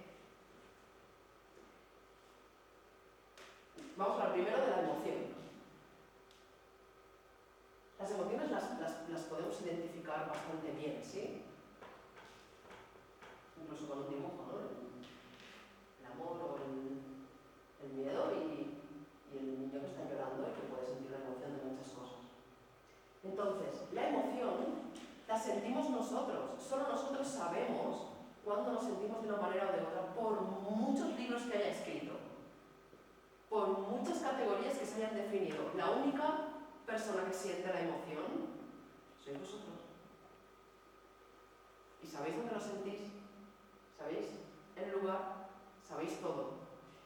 vamos a hablar primero de la emoción. Las emociones las podemos identificar bastante bien, ¿sí? Incluso con un dibujo, ¿no? El amor o el miedo y el niño que está llorando y que puede sentir la emoción de muchas cosas. Entonces, la emoción la sentimos nosotros. Solo nosotros sabemos cuándo nos sentimos de una manera o de otra, por muchos libros que haya escrito, por muchas categorías que se hayan definido. La única persona que siente la emoción sois vosotros. ¿Y sabéis dónde lo sentís? ¿Sabéis el lugar? ¿Sabéis todo?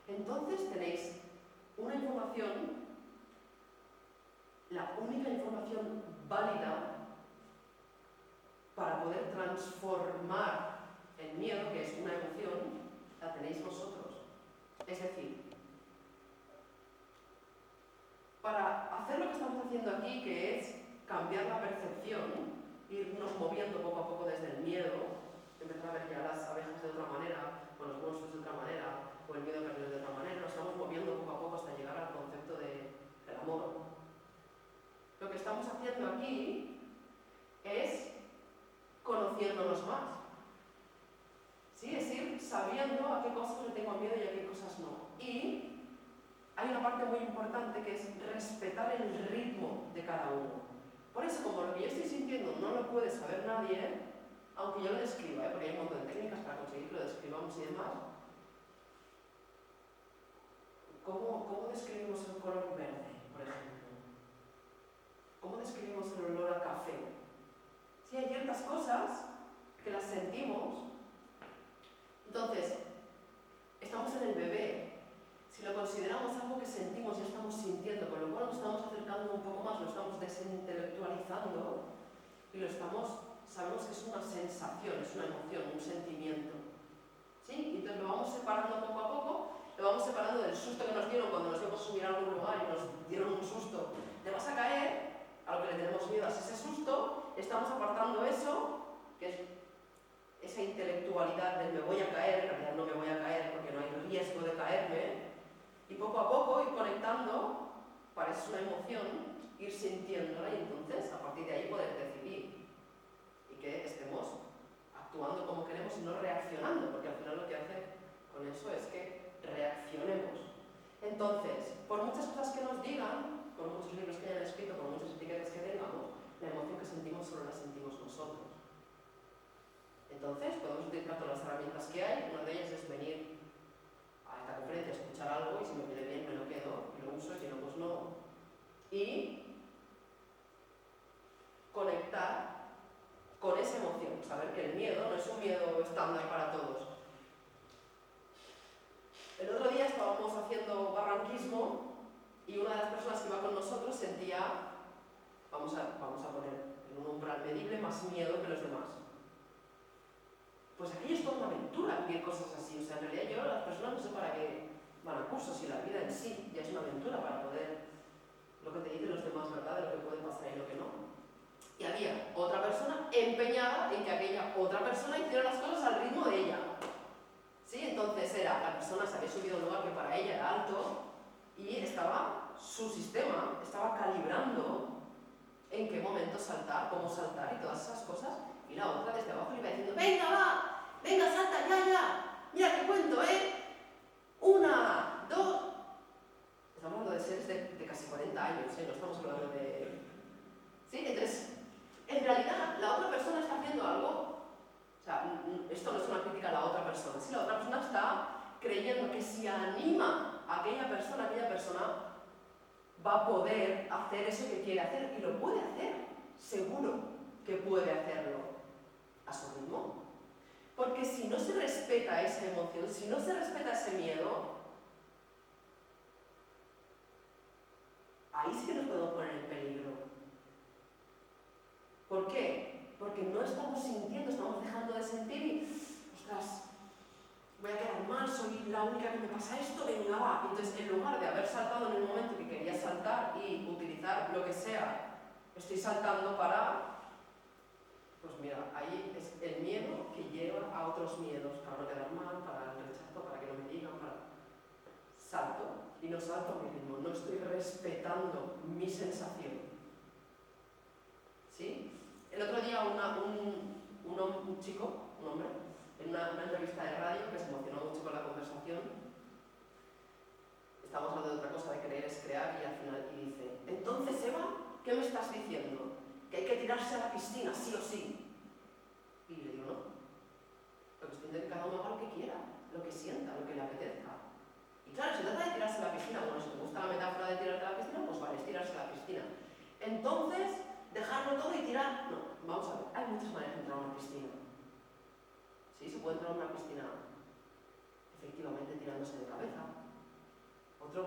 Entonces tenéis una información, la única información válida para poder transformar el miedo, que es una emoción, la tenéis vosotros. Es decir, para hacer lo que estamos haciendo aquí, que es cambiar la percepción, irnos moviendo poco a poco desde el miedo, empezar a ver ya las abejas de otra manera, o los monstruos de otra manera, o el miedo a perder de otra manera, nos estamos moviendo poco a poco hasta llegar al concepto del amor. Lo que estamos haciendo aquí es conociéndonos más. ¿Sí? Es ir sabiendo a qué cosas le tengo miedo y a qué cosas no. Y hay una parte muy importante que es respetar el ritmo de cada uno. Por eso, como lo que yo estoy sintiendo no lo puede saber nadie, aunque yo lo describa, porque hay un montón de técnicas para conseguir que lo describamos y demás. ¿Cómo describimos el color verde, por ejemplo? ¿Cómo describimos el olor a café? Sí, hay ciertas cosas que las sentimos. Entonces, estamos en el bebé. Si lo consideramos algo que sentimos, ya estamos sintiendo, con lo cual nos estamos acercando un poco más, lo estamos desintelectualizando y sabemos que es una sensación, es una emoción, un sentimiento. ¿Sí? Entonces lo vamos separando poco a poco, lo vamos separando del susto que nos dieron cuando nos íbamos a subir a algún lugar y nos dieron un susto. Te vas a caer, a lo que le tenemos miedo es ese susto, estamos apartando eso, que es esa intelectualidad del me voy a caer, en realidad no me voy a caer porque no hay riesgo de caerme, y poco a poco ir conectando, para eso es una emoción, ir sintiéndola y entonces a partir de ahí poder decidir y que estemos actuando como queremos y no reaccionando, porque al final lo que hace con eso es que reaccionemos. Entonces, por muchas cosas que nos digan, por muchos libros que hayan escrito, por muchas etiquetas que tengamos, la emoción que sentimos solo la sentimos nosotros. Entonces, podemos utilizar todas las herramientas que hay. Una de ellas es venir a esta conferencia, escuchar algo y si me viene bien me lo quedo y lo uso, y si no, pues no. Y conectar con esa emoción, saber que el miedo no es un miedo estándar para todos. El otro día estábamos haciendo barranquismo y una de las personas que iba con nosotros sentía, vamos a poner en un umbral medible, más miedo que los demás. Pues aquello es toda una aventura vivir cosas así. O sea, en realidad yo, las personas no sé para qué van a cursos y la vida en sí ya es una aventura para poder, lo que te dicen los demás, ¿verdad? De lo que puede pasar y lo que no. Y había otra persona empeñada en que aquella otra persona hiciera las cosas al ritmo de ella. ¿Sí? Entonces la persona se había subido a un lugar que para ella era alto y su sistema estaba calibrando en qué momento saltar, cómo saltar y todas esas cosas. Y la otra desde abajo le iba diciendo, venga, va, venga, salta, ya, mira, te cuento, 1, 2. años, no estamos hablando de... ¿Sí? Entonces, en realidad, la otra persona está haciendo algo. O sea, esto no es una crítica a la otra persona. Si la otra persona está creyendo que si anima a aquella persona va a poder hacer eso que quiere hacer, y lo puede hacer, seguro que puede hacerlo a su ritmo. Porque si no se respeta esa emoción, si no se respeta ese miedo, ahí sí que nos podemos poner en peligro. ¿Por qué? Porque no estamos sintiendo, estamos dejando de sentir y, ostras, voy a quedar mal, soy la única que me pasa esto, venga, va. Entonces, en lugar de haber saltado en el momento que quería saltar y utilizar lo que sea, estoy saltando para... Pues mira, ahí es el miedo que lleva a otros miedos, para no quedar mal, para el rechazo, para que no me digan, para... Salto, y no salto a mi ritmo, no estoy respetando mi sensación. ¿Sí? El otro día un chico, un hombre, en una entrevista de radio que se emocionó mucho con la conversación, estábamos hablando de otra cosa, de creer es crear, y al final y dice, entonces Eva, ¿qué me estás diciendo? ¿Que hay que tirarse a la piscina, sí o sí? Y le digo, no. Lo que estoy diciendo es que cada uno haga lo que quiera, lo que sienta, lo que le apetezca. Y claro, si trata de tirarse a la piscina, bueno, si te gusta la metáfora de tirarte a la piscina, pues vale, es tirarse a la piscina. Entonces, dejarlo todo y tirar. No, vamos a ver, hay muchas maneras de entrar a una piscina. Sí, se puede entrar a una piscina efectivamente tirándose de cabeza. Otro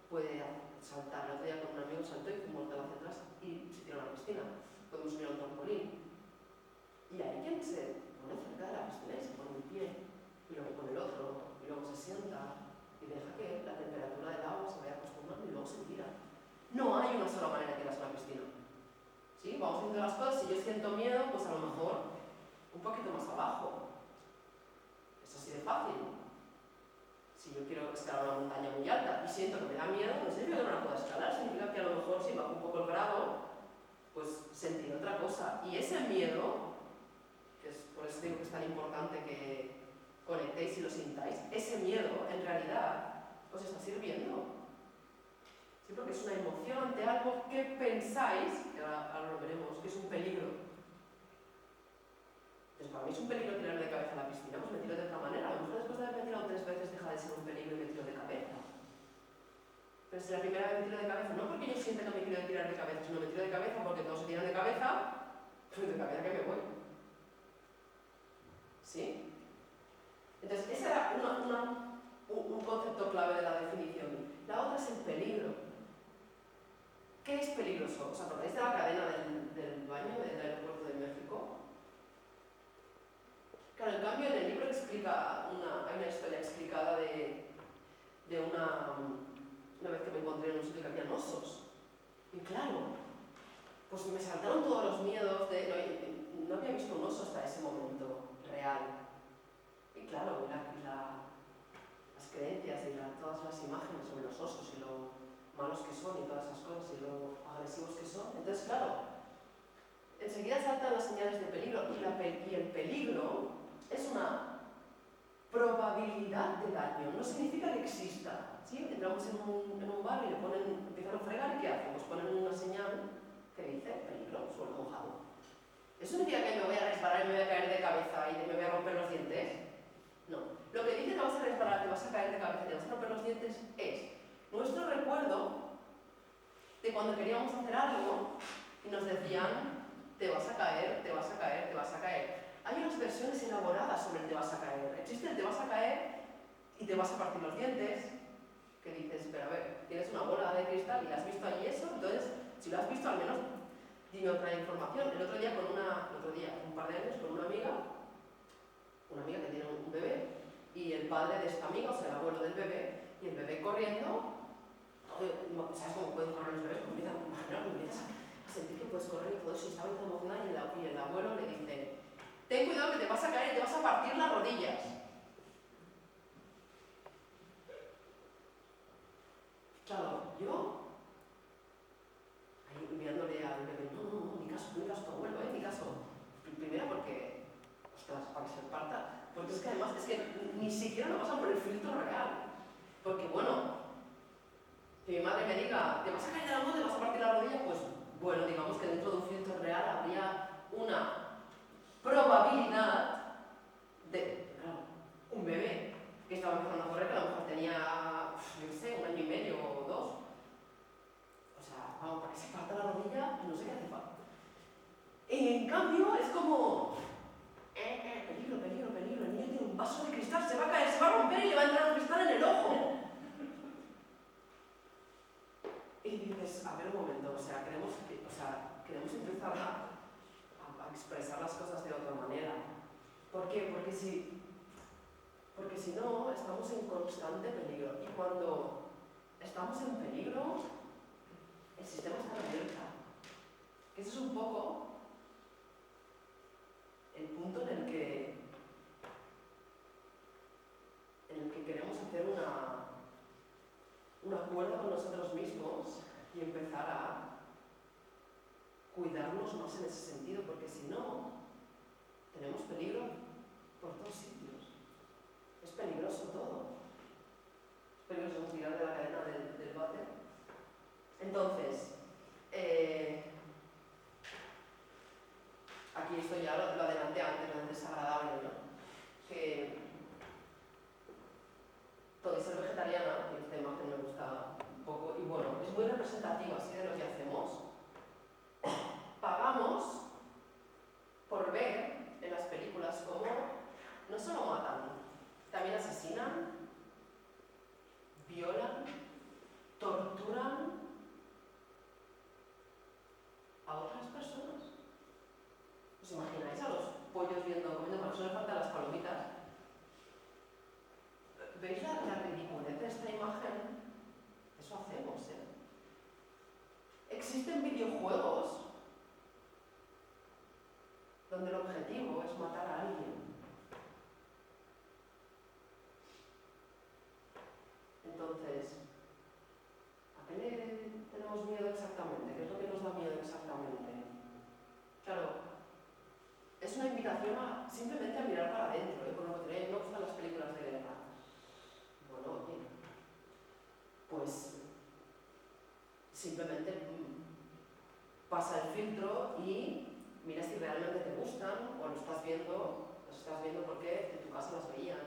puede saltar. El otro día con un amigo saltó y fue un mortal hacia atrás y se tiró a la piscina. Podemos subir a un trampolín. Y hay quien se pone cerca de la piscina y se pone un pie, y luego pone el otro, y luego se sienta y deja que la temperatura del agua se vaya acostumbrando y luego se tira. No hay una sola manera de tirarse a la piscina. ¿Sí? Vamos haciendo las cosas. Si yo siento miedo, pues a lo mejor un poquito más abajo. Es así de fácil. Si yo quiero escalar una montaña muy alta y siento que me da miedo, no significa que no la pueda escalar, significa que a lo mejor si bajo un poco el grado, pues sentir otra cosa. Y ese miedo, que es por eso digo que es tan importante que conectéis y lo sintáis, ese miedo en realidad os está sirviendo. Sí, porque es una emoción ante algo que pensáis, que ahora lo veremos, que es un peligro. Entonces, para mí es un peligro tirarme de cabeza a la piscina, pues me tiro de otra manera. A lo mejor después de haberme tirado 3 veces deja de ser un peligro y me tiro de cabeza. Pero si la primera vez me tiro de cabeza, no porque yo sienta que me quiero tirar de cabeza, sino me tiro de cabeza porque todos se tiran de cabeza, pues de cabeza que me voy. ¿Sí? Entonces, ese era un concepto clave de la definición. La otra es el peligro. ¿Qué es peligroso? ¿Os acordáis de la cadena del baño del aeropuerto de México? Claro, en cambio en el libro explica hay una historia explicada de una vez que me encontré en un sitio que había osos. Y claro, pues me saltaron todos los miedos no había visto un oso hasta ese momento real. Y claro, las creencias y todas las imágenes sobre los osos y lo malos que son y todas esas cosas y lo agresivos que son. Entonces, claro, enseguida saltan las señales de peligro y el peligro es una probabilidad de daño, no significa que exista. ¿Sí? Entramos en un bar y empiezan a fregar y ¿qué hacen? Pues ponen una señal que dice peligro, suelo mojado. ¿Eso significa que me voy a resbalar y me voy a caer de cabeza y me voy a romper los dientes? No. Lo que dice te vas a resbalar, te vas a caer de cabeza y te vas a romper los dientes es nuestro recuerdo de cuando queríamos hacer algo y nos decían te vas a caer, te vas a caer, te vas a caer. Hay unas versiones elaboradas sobre el te vas a caer. Existe el te vas a caer y te vas a partir los dientes, que dices, pero a ver, tienes una bola de cristal y has visto allí eso, entonces, si lo has visto, al menos dime otra información. El otro día, un par de años, con una amiga que tiene un bebé, y el padre de esta amiga, o sea, el abuelo del bebé, y el bebé corriendo, ¿sabes cómo pueden correr los bebés? Empiezas a sentir que puedes correr y todo eso, y estaba tan emocionada, y el abuelo le dice, ten cuidado que te vas a caer y te vas a partir las rodillas. Claro, yo, ahí mirándole al bebé, no, ni caso, tu abuelo, ni caso. Primero porque, ostras, para que se parta, porque es que además, ni siquiera lo pasan por el filtro real. Porque bueno, Que mi madre me diga, ¿te vas a caer de la moto, te vas a partir la rodilla? Pues bueno, digamos que dentro de un filtro real habría una probabilidad de, claro, un bebé que estaba empezando a correr, que a lo mejor tenía, yo qué sé, 1 año y medio o 2. O sea, vamos, para que se parta la rodilla, no sé qué hace falta. En cambio, es como, peligro, peligro, peligro, el niño tiene un vaso de cristal, se va a caer, se va a romper y le va a entrar un cristal en el ojo. Y dices, a ver un momento, o sea, queremos empezar a expresar las cosas de otra manera. ¿Por qué? Porque si no, estamos en constante peligro. Y cuando estamos en peligro, el sistema está en alerta. Que ese es un poco el punto en el que queremos hacer un acuerdo con nosotros mismos y empezar a cuidarnos más en ese sentido, porque si no, tenemos peligro por todos sitios. Es peligroso todo. Es peligroso tirar de la cadena del váter. Entonces, aquí esto ya lo adelanté antes, lo desagradable, ¿no? Que todo ser vegetariana, y esta imagen me gusta un poco, y bueno, es muy representativa así de lo que hacemos. Pagamos por ver en las películas cómo no solo matan, también asesinan, violan, torturan a otras personas. ¿Os imagináis a los pollos comiendo, para eso le faltan las palomitas? ¿Veis la ridiculez de esta imagen? Eso hacemos, ¿eh? Existen videojuegos donde el objetivo es matar a alguien. Entonces, ¿a qué le tenemos miedo exactamente? ¿Qué es lo que nos da miedo exactamente? Claro, es una invitación simplemente a mirar para adentro, por lo que no gustan las películas de guerra. Bueno, oye, pues simplemente pasa el filtro y mira si realmente te gustan o los estás viendo porque en tu casa las veían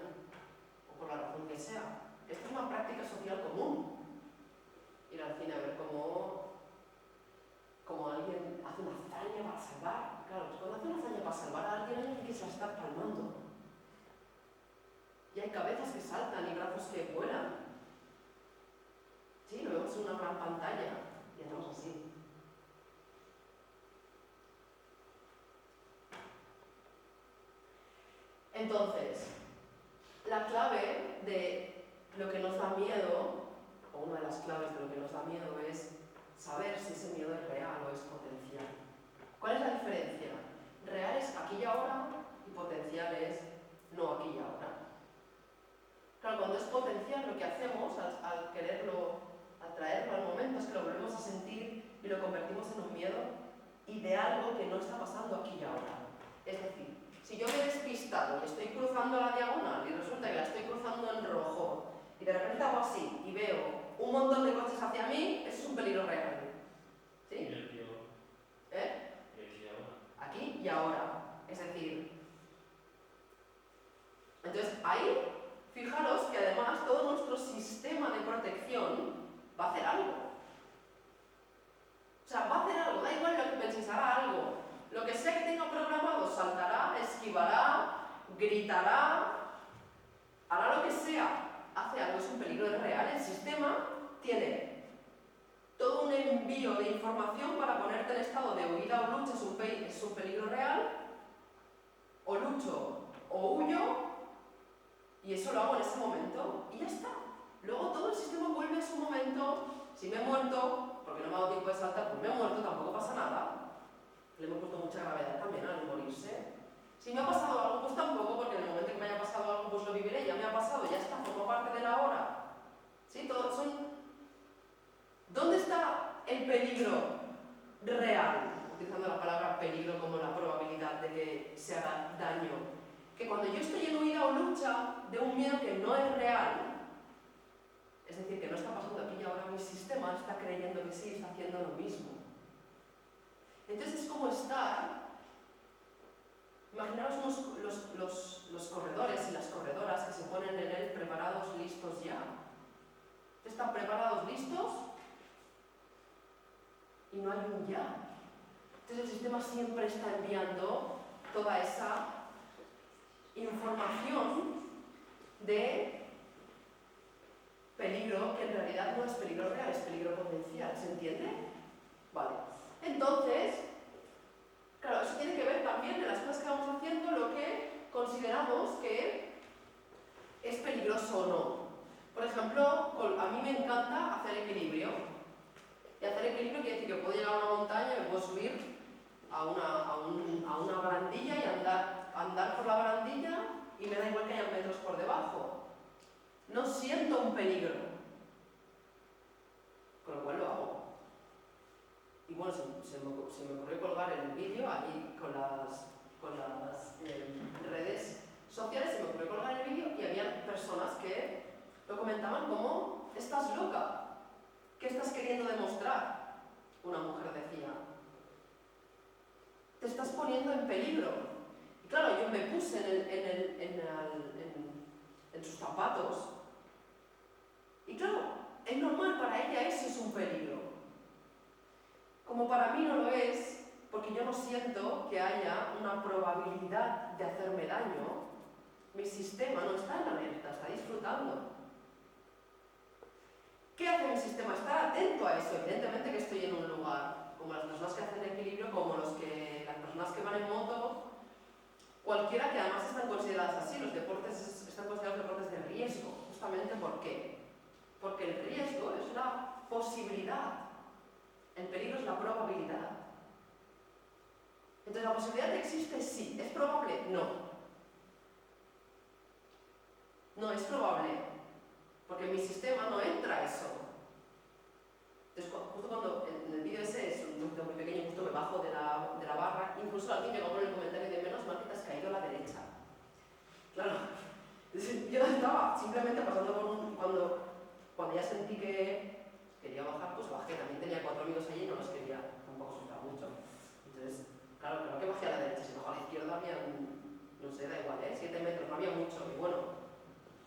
o por la razón que sea. Esto es una práctica social común. Ir al cine a ver cómo alguien hace una hazaña para salvar. Claro, pues cuando hace una hazaña para salvar a alguien hay alguien que se la está palmando. Y hay cabezas que saltan y brazos que vuelan. Sí, lo vemos en una gran pantalla y hacemos así. Entonces, la clave de lo que nos da miedo, o una de las claves de lo que nos da miedo, es saber si ese miedo es real o es potencial. ¿Cuál es la diferencia? Real es aquí y ahora y potencial es no aquí y ahora. Claro, cuando es potencial lo que hacemos al quererlo, al traerlo al momento, es que lo volvemos a sentir y lo convertimos en un miedo y de algo que no está pasando aquí y ahora. Es decir, si yo me he despistado y estoy cruzando la diagonal y resulta que la estoy cruzando en rojo y de repente hago así y veo un montón de coches hacia mí, eso es un peligro real. ¿Sí? ¿Eh? Aquí y ahora. Es decir, entonces ahí, fijaros que además todo nuestro sistema de protección va a hacer algo. O sea, va a hacer algo, da igual lo que penséis, hará algo. Lo que sea que tenga programado saltará, esquivará, gritará, hará lo que sea. Hace algo, es un peligro real. El sistema tiene todo un envío de información para ponerte en estado de huida o lucha, es un peligro real. O lucho o huyo, y eso lo hago en ese momento, y ya está. Luego todo el sistema vuelve a su momento. Si me he muerto, porque no me ha dado tiempo de saltar, pues me he muerto, tampoco pasa nada. Le hemos puesto mucha gravedad también al morirse. Si me ha pasado algo, pues tampoco, porque en el momento que me haya pasado algo, pues lo viviré, ya me ha pasado, ya está, forma parte de la hora. ¿Sí? Todos son... ¿Dónde está el peligro real? Utilizando la palabra peligro como la probabilidad de que se haga daño. Que cuando yo estoy en huida o lucha de un miedo que no es real, es decir, que no está pasando aquí y ahora mi sistema está creyendo que sí, está haciendo lo mismo. Entonces es como estar, imaginaos los corredores y las corredoras que se ponen en él preparados, listos ya. Están preparados, listos, y no hay un ya. Entonces el sistema siempre está enviando toda esa información de peligro, que en realidad no es peligro real, es peligro potencial, ¿se entiende? Vale. Entonces, claro, eso tiene que ver también en las cosas que vamos haciendo, lo que consideramos que es peligroso o no. Por ejemplo, a mí me encanta hacer equilibrio. Y hacer equilibrio quiere decir que puedo llegar a una montaña, me puedo subir a una barandilla y andar por la barandilla y me da igual que haya metros por debajo. No siento un peligro, con lo cual lo hago. Y bueno, se me ocurrió colgar el vídeo ahí con las redes sociales, se me ocurrió colgar el vídeo y había personas que lo comentaban como: estás loca, ¿qué estás queriendo demostrar? Una mujer decía: te estás poniendo en peligro. Y claro, yo me puse en sus zapatos. Y claro, es normal, para ella eso es un peligro. Como para mí no lo es, porque yo no siento que haya una probabilidad de hacerme daño, mi sistema no está en alerta, está disfrutando. ¿Qué hace mi sistema? Estar atento a eso. Evidentemente que estoy en un lugar, como las personas que hacen equilibrio, como las personas que van en moto, cualquiera, que además están consideradas así, los deportes están considerados deportes de riesgo. Justamente ¿por qué? Porque el riesgo es la posibilidad, el peligro es la probabilidad. Entonces, ¿la posibilidad existe? Sí. ¿Es probable? No. No es probable, porque mi sistema no entra a eso. Entonces, justo cuando en el vídeo ese, es un vídeo muy pequeño, justo me bajo de la barra, incluso alguien llegó con el comentario de: menos mal que te has caído a la derecha. Claro, yo estaba simplemente pasando por cuando ya sentí que quería bajar, pues bajé. También tenía 4 amigos allí y no los quería tampoco asustar mucho. Entonces, claro que bajé a la derecha. Si bajo a la izquierda había, no sé, da igual, 7 metros, no había mucho. Y bueno,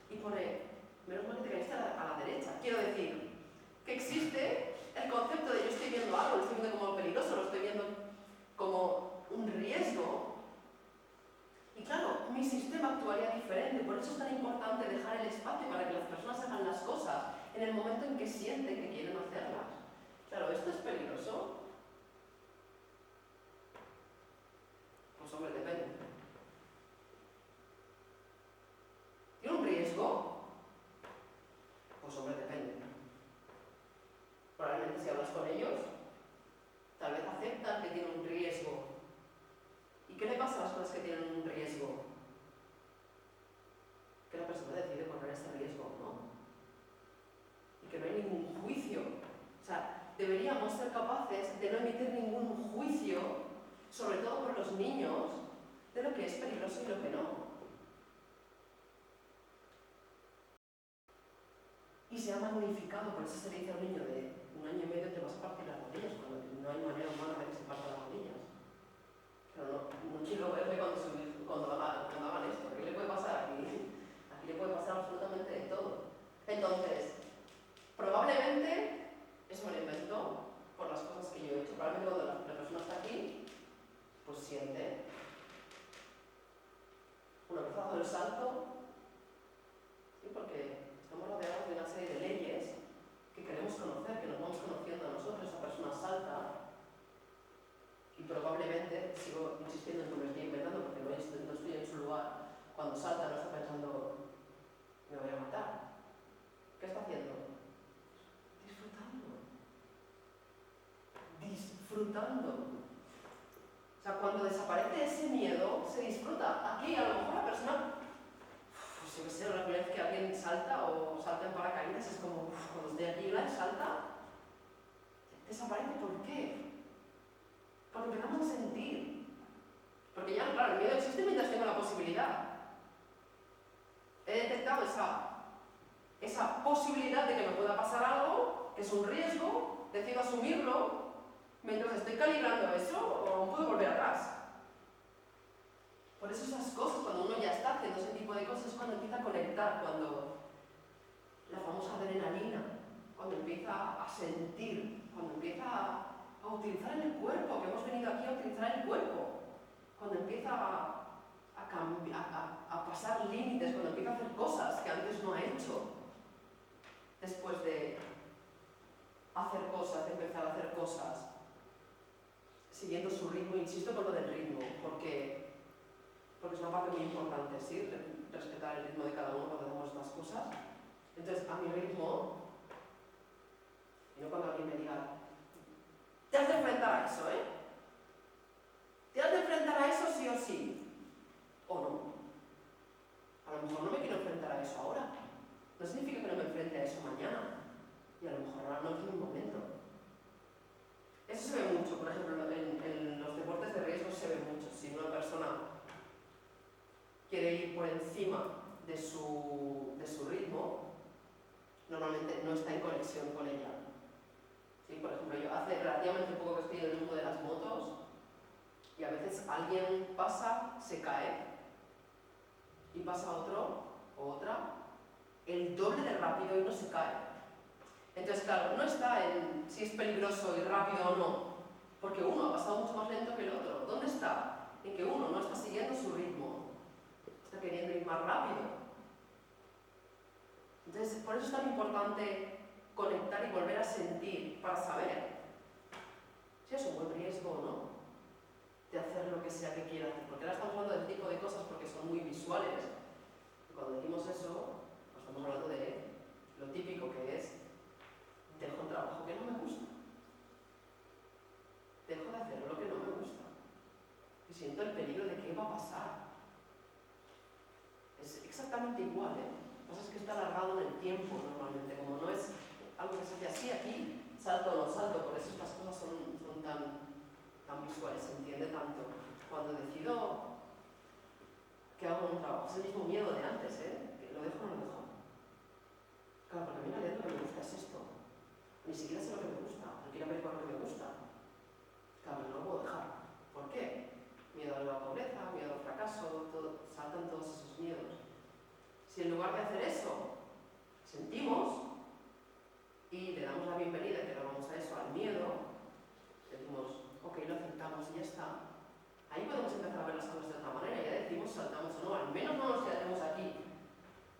y pone: menos mal que te caíste a la derecha. Quiero decir que existe el concepto de: yo estoy viendo algo, lo estoy viendo como peligroso, lo estoy viendo como un riesgo. Y claro, mi sistema actuaría diferente. Por eso es tan importante dejar el espacio para que las personas hagan las cosas en el momento en que sienten que quieren hacerlas. Claro, ¿esto es peligroso? Pues hombre, depende. ¿Tiene un riesgo? Pues hombre, depende. Probablemente si hablas con ellos, tal vez aceptan que tienen un riesgo. ¿Y qué le pasa a las cosas que tienen un riesgo? Que la persona decide correr ese riesgo, ¿no? Y que no hay ningún juicio. O sea, deberíamos ser capaces de no emitir ningún juicio, sobre todo por los niños, de lo que es peligroso y lo que no. Y se ha magnificado, por eso se le dice a un niño de 1 año y medio: te vas a partir las rodillas, cuando no hay manera humana de que se partan las rodillas. Pero no quiero verle cuando hagan esto. ¿Qué le puede pasar? Aquí le puede pasar absolutamente de todo. Entonces, probablemente, eso me lo invento por las cosas que yo he hecho. Probablemente cuando la persona está aquí, pues siente. Una vez dado el salto, ¿sí? Porque estamos rodeados de una serie de leyes que queremos conocer, que nos vamos conociendo a nosotros. Esa persona salta y probablemente, sigo insistiendo en que me lo estoy inventando porque no estoy en su lugar, cuando salta no está pensando: me voy a matar. ¿Qué está haciendo? Disfrutando. O sea, cuando desaparece ese miedo, se disfruta. Aquí a lo mejor la persona, pues yo qué sé, la primera vez que alguien salta o salta en paracaídas, es como: cuando estoy aquí y salta, desaparece. ¿Por qué? Porque empezamos a sentir. Porque ya, claro, el miedo existe mientras tengo la posibilidad. He detectado esa posibilidad de que me pueda pasar algo, que es un ciclo, mientras estoy calibrando eso, o puedo volver atrás. Por eso esas cosas, cuando uno ya está haciendo ese tipo de cosas, es cuando empieza a conectar, cuando la famosa adrenalina, cuando empieza a sentir, cuando empieza a utilizar el cuerpo, que hemos venido aquí a utilizar el cuerpo, cuando empieza a pasar límites, cuando empieza a hacer cosas que antes no ha hecho, después de hacer cosas, de empezar a hacer cosas, siguiendo su ritmo. Insisto con lo del ritmo, porque es una parte muy importante, ¿sí? Respetar el ritmo de cada uno cuando hacemos estas cosas. Entonces, a mi ritmo, y no cuando alguien me diga, te has de enfrentar a eso, ¿eh? Te has de enfrentar a eso sí o sí, o no. A lo mejor no me quiero enfrentar a eso ahora. No significa que no me enfrente a eso mañana. Y a lo mejor ahora no es mi momento. Eso se ve mucho, por ejemplo, en los deportes de riesgo se ve mucho. Si una persona quiere ir por encima de su ritmo, normalmente no está en conexión con ella. ¿Sí? Por ejemplo, yo hace relativamente poco que estoy en el mundo de las motos y a veces alguien pasa, se cae y pasa otro o otra el doble de rápido y no se cae. Entonces, claro, no está en si es peligroso y rápido o no, porque uno ha pasado mucho más lento que el otro. ¿Dónde está? En que uno no está siguiendo su ritmo, está queriendo ir más rápido. Entonces, por eso es tan importante conectar y volver a sentir para saber si es un buen riesgo o no de hacer lo que sea que quiera hacer. Porque ahora estamos hablando de este tipo de cosas porque son muy visuales. Y cuando decimos eso, pues estamos hablando de lo típico que es: dejo un trabajo que no me gusta, dejo de hacer lo que no me gusta, y siento el peligro de qué va a pasar. Es exactamente igual, ¿eh? Lo que pasa es que está alargado en el tiempo normalmente, como no es algo que se hace así aquí, salto o no salto, por eso estas cosas son tan visuales, se entiende tanto. Cuando decido que hago un trabajo, es el mismo miedo de antes, ¿eh? Que lo dejo o no lo dejo. Claro, porque a mí en realidad lo que me gusta es esto. Ni siquiera sé lo que me gusta, no quiero ver por lo que me gusta. Claro, no lo puedo dejar. ¿Por qué? Miedo a la pobreza, miedo al fracaso, saltan todos esos miedos. Si en lugar de hacer eso, sentimos y le damos la bienvenida, que lo vamos a eso, al miedo, decimos, ok, lo aceptamos y ya está. Ahí podemos empezar a ver las cosas de otra manera, ya decimos, saltamos o no, al menos no nos quedaremos aquí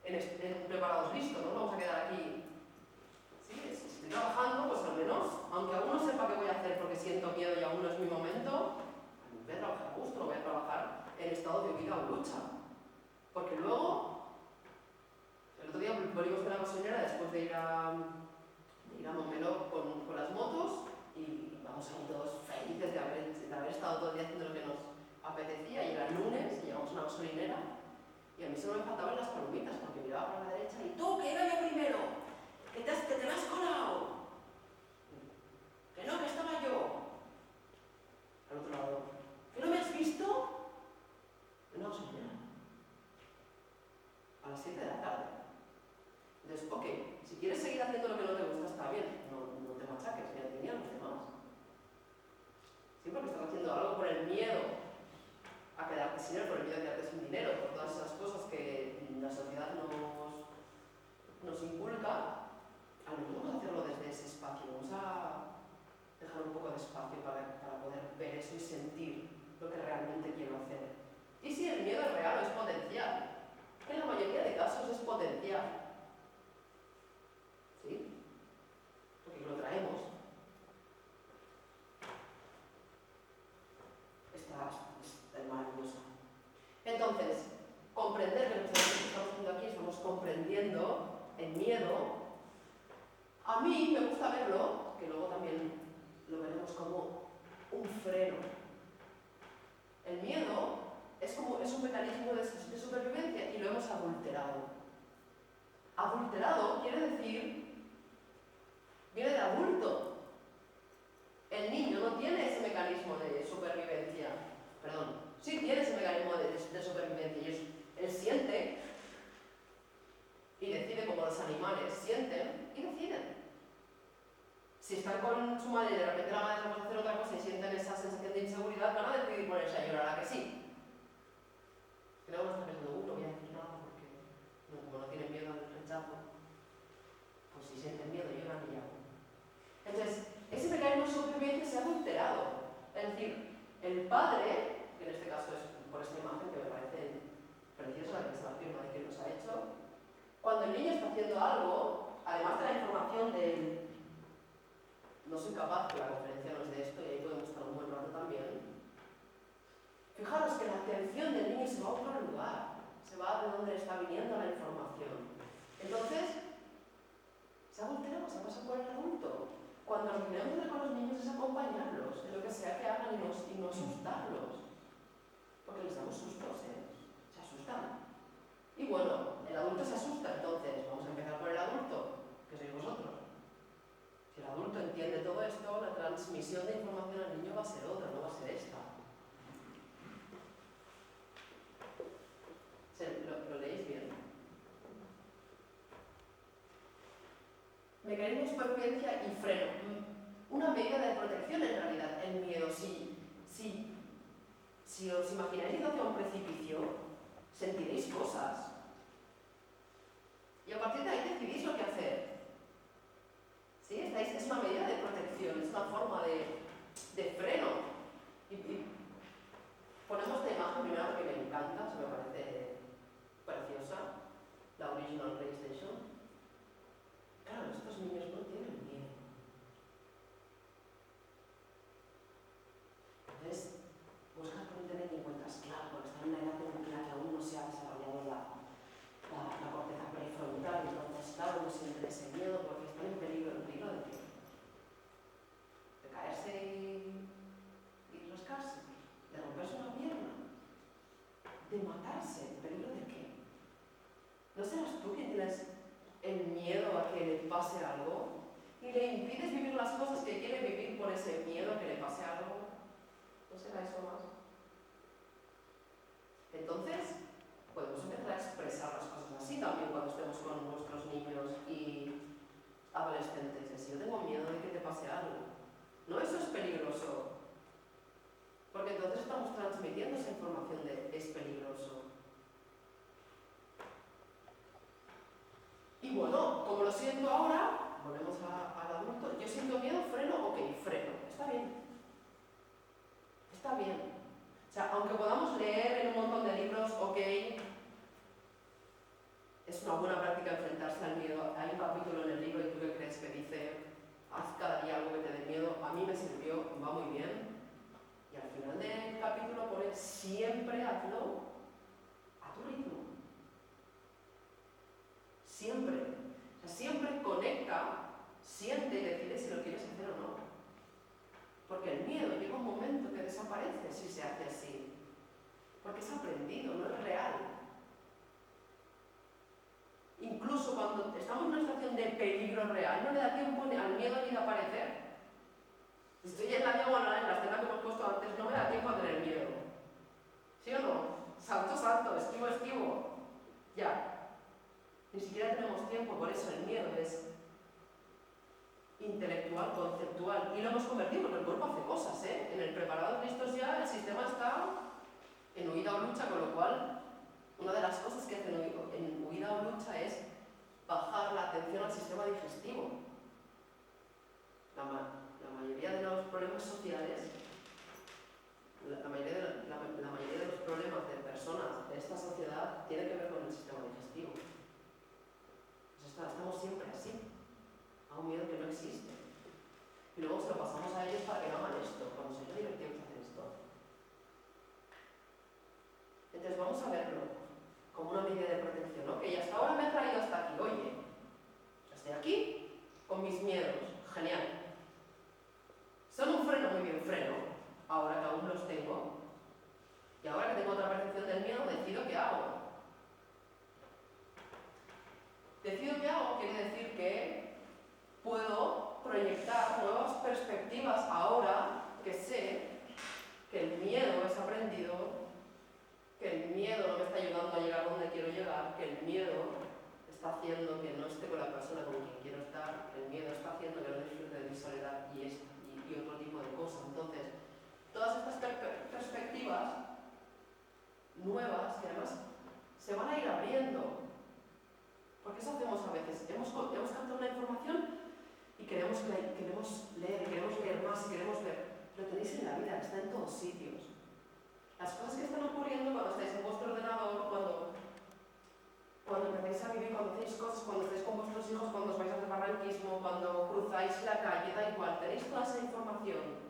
en preparados listos, no nos vamos a quedar aquí. ¿Sí? Si estoy trabajando, pues al menos, aunque aún no sepa qué voy a hacer porque siento miedo y aún no es mi momento, voy a trabajar a gusto, no voy a trabajar en estado de huida o lucha. Porque luego, el otro día volvimos de la gasolinera después de ir a Montmeló con las motos y vamos ahí todos felices de haber estado todo el día haciendo lo que nos apetecía, y era lunes y llegamos a una gasolinera y a mí solo me faltaban las palomitas porque miraba para la derecha y ¡tú, que iba yo primero! ¡Que te me has colado! ¡Que no, que estaba yo! Al otro lado, ¿que no me has visto? No, señora. A las 7 de la tarde. Entonces, ok, si quieres seguir haciendo lo que no te gusta, está bien, no te machaques, ni a ti ni a los demás. Siempre que estás haciendo algo por el miedo a quedarte sin dinero, por el miedo a quedarte sin dinero, por todas esas cosas que la sociedad nos inculca, a lo mejor vamos a hacerlo desde ese espacio, vamos a dejar un poco de espacio para poder ver eso y sentir lo que realmente quiero hacer. Y si el miedo es real o es potencial, en la mayoría de casos es potencial. ¿Sí? Porque lo traemos. Está maravillosa. Entonces, comprender que lo que estamos haciendo aquí, estamos comprendiendo el miedo. A mí me gusta verlo, que luego también lo veremos como un freno. El miedo es un mecanismo de supervivencia y lo hemos adulterado. Adulterado quiere decir, viene de adulto. El niño no tiene ese mecanismo de supervivencia. Perdón, sí tiene ese mecanismo de supervivencia y él siente y decide, como los animales sienten y deciden. Si están con su madre y de repente la madre les va a hacer otra cosa y sienten esa sensación de inseguridad, van a decidir ponerse a llorar, ¿a que sí? Y luego está pensando, no voy a decir nada porque como no tienen miedo al rechazo, pues si sienten miedo lloran y ya. Entonces, ese mecanismo de supervivencia se ha alterado. Es decir, el padre, que en este caso es por esta imagen que me parece preciosa, que se la firma de quien nos ha hecho, cuando el niño está haciendo algo, además de la información del no soy capaz, que la conferencia no es de esto y ahí podemos estar un buen rato también, fijaros que la atención del niño se va a otro lugar, se va de donde le está viniendo la información. Entonces, se ha volteado, se ha pasado por el adulto. Cuando lo que queremos hacer con los niños es acompañarlos en lo que sea que hagan y no asustarlos. Porque les damos sustos, se asustan. Y bueno, el adulto se asusta, entonces vamos a empezar por el adulto, que sois vosotros. Si el adulto entiende todo esto, la transmisión de información al niño va a ser otra, no va a ser esta. ¿Lo leéis bien? Mecanismo de supervivencia y freno. Una medida de protección en realidad, el miedo. Si os imagináis hacia un precipicio, sentiréis cosas. Y a partir de ahí decidís lo que hacer. ¿Sí? Es una medida de protección, es una forma de freno. Y ponemos esta imagen primero porque me encanta, se me parece preciosa, la original PlayStation. Claro, estos niños no tienen miedo. Entonces, buscas por internet y encuentras, claro, porque están en una edad en la que aún no se ha desarrollado la corteza prefrontal, entonces, claro, no sienten ese miedo porque están en peligro de qué? De caerse y rascarse, de romperse una pierna, de matarse, ¿en peligro de qué? ¿No serás tú quien tienes el miedo a que le pase algo y le impides vivir las cosas que quiere vivir por ese miedo a que le pase algo? ¿No será eso más? Entonces, podemos empezar a expresar las cosas así también cuando estemos con nuestros niños y adolescentes. Si yo tengo miedo de que te pase algo, no, eso es peligroso, porque entonces estamos transmitiendo esa información de es peligroso. Y bueno, como lo siento ahora, volvemos al adulto, yo siento miedo, freno, ok, freno, está bien. Está bien. O sea, aunque podamos leer en un montón de libros, ok, es una buena práctica enfrentarse al miedo. Hay un capítulo en el libro, ¿y tú qué crees? Que dice, haz cada día algo que te dé miedo. A mí me sirvió, va muy bien. Y al final del capítulo pone, siempre hazlo a tu ritmo. Siempre. O sea, siempre conecta, siente y decide si lo quieres hacer o no. Porque el miedo llega un momento que desaparece si se hace así. Porque es aprendido, no es real. Incluso cuando estamos en una situación de peligro real, no le da tiempo al miedo ni de aparecer. Estoy en la diagonal, en la escena que hemos puesto antes, no me da tiempo a tener miedo. ¿Sí o no? Salto, salto, esquivo, esquivo. Ya. Ni siquiera tenemos tiempo, por eso el miedo es intelectual, conceptual. Y lo hemos convertido porque el cuerpo hace cosas, ¿eh? En el preparados listos ya, el sistema está en huida o lucha, con lo cual, una de las cosas que hacen en huida o lucha es bajar la atención al sistema digestivo. La mayoría de los problemas sociales, la mayoría de los problemas de personas de esta sociedad tiene que ver con el sistema digestivo. Pues estamos siempre así, a un miedo que no existe. Y luego se lo pasamos a ellos para que no hagan esto, cuando sería divertido que hacen esto. Entonces vamos a verlo como una medida de protección, ¿no? Que hasta ahora me ha traído hasta aquí, oye, estoy aquí con mis miedos, genial. Son un freno, muy bien, freno, ahora que aún los tengo, y ahora que tengo otra percepción del miedo, decido qué hago. Decido qué hago quiere decir que puedo proyectar nuevas perspectivas ahora que sé que el miedo es aprendido, que el miedo no me está ayudando a llegar donde quiero llegar, que el miedo está haciendo que no esté con la persona con quien quiero estar, que el miedo está haciendo que no disfrute de mi soledad queremos leer, queremos leer más, queremos ver. Lo tenéis en la vida, está en todos sitios. Las cosas que están ocurriendo cuando estáis en vuestro ordenador, cuando empezáis a vivir, cuando hacéis cosas, cuando estáis con vuestros hijos, cuando os vais a hacer barranquismo, cuando cruzáis la calle, da igual, tenéis toda esa información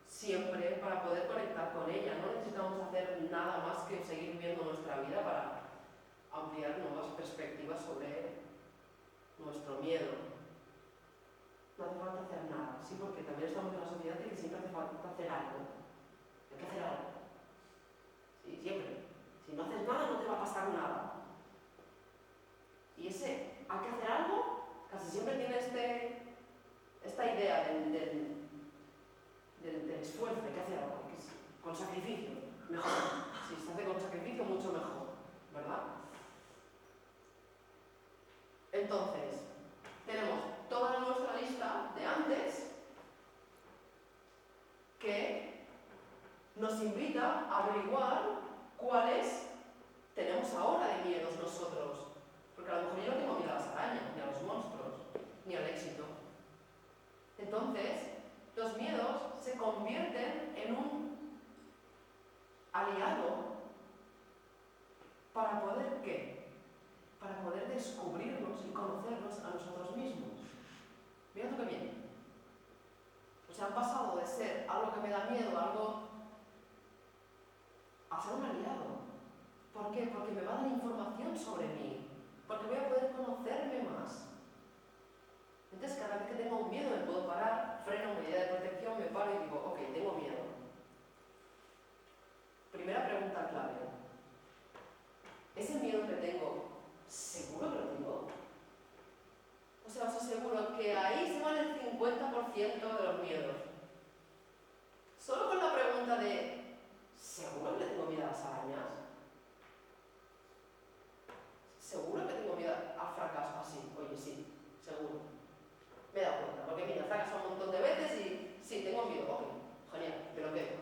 siempre para poder conectar con ella. No necesitamos hacer nada más que seguir viviendo nuestra vida para ampliar nuevas perspectivas sobre nuestro miedo. No hace falta hacer nada, sí, porque también estamos en una sociedad en que siempre hace falta hacer algo. Hay que hacer algo. Sí, siempre. Si no haces nada, no te va a pasar nada. Y ese hay que hacer algo casi siempre tiene esta idea del esfuerzo, hay que hacer algo, con sacrificio, mejor. Si se hace con sacrificio, mucho mejor, ¿verdad? Entonces, tenemos toda nuestra lista de antes que nos invita a averiguar cuáles tenemos ahora de miedos nosotros. Porque a lo mejor yo no tengo miedo a las arañas, ni a los monstruos, ni al éxito. Entonces, los miedos se convierten en un aliado para poder, ¿qué? Para poder descubrirnos y conocernos a nosotros mismos. Mira tú qué bien. O sea, han pasado de ser algo que me da miedo, a ser un aliado. ¿Por qué? Porque me va a dar información sobre mí. Porque voy a poder conocerme más. Entonces, cada vez que tengo un miedo, me puedo parar, freno, medida de protección, me paro y digo, ok, tengo miedo. Primera pregunta clave. ¿Ese miedo que tengo, seguro que lo tengo? O sea, os aseguro que ahí se van el 50% de los miedos. Solo con la pregunta de, ¿seguro que le tengo miedo a las arañas? ¿Seguro que tengo miedo al fracaso? Así, oye, sí, seguro. Me he dado cuenta, porque mira, fracaso un montón de veces y sí, tengo miedo, ok, genial, me lo quedo.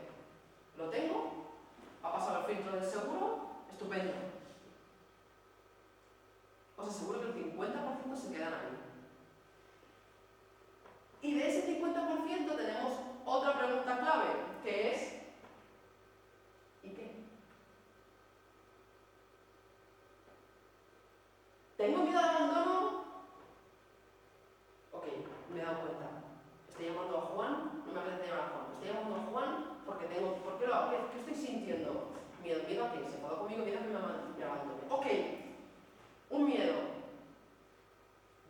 Lo tengo, ha pasado el filtro del seguro, estupendo. Os aseguro que el 50% se quedan ahí. Y de ese 50% tenemos otra pregunta clave, que es, ¿y qué? ¿Tengo miedo al abandono? Ok, me he dado cuenta. Estoy llamando a Juan, no me apetece llamar a Juan. Estoy llamando a Juan porque ¿por qué lo hago? ¿Qué estoy sintiendo? Miedo a que se enfada conmigo, miedo a que me abandone. Ok, un miedo.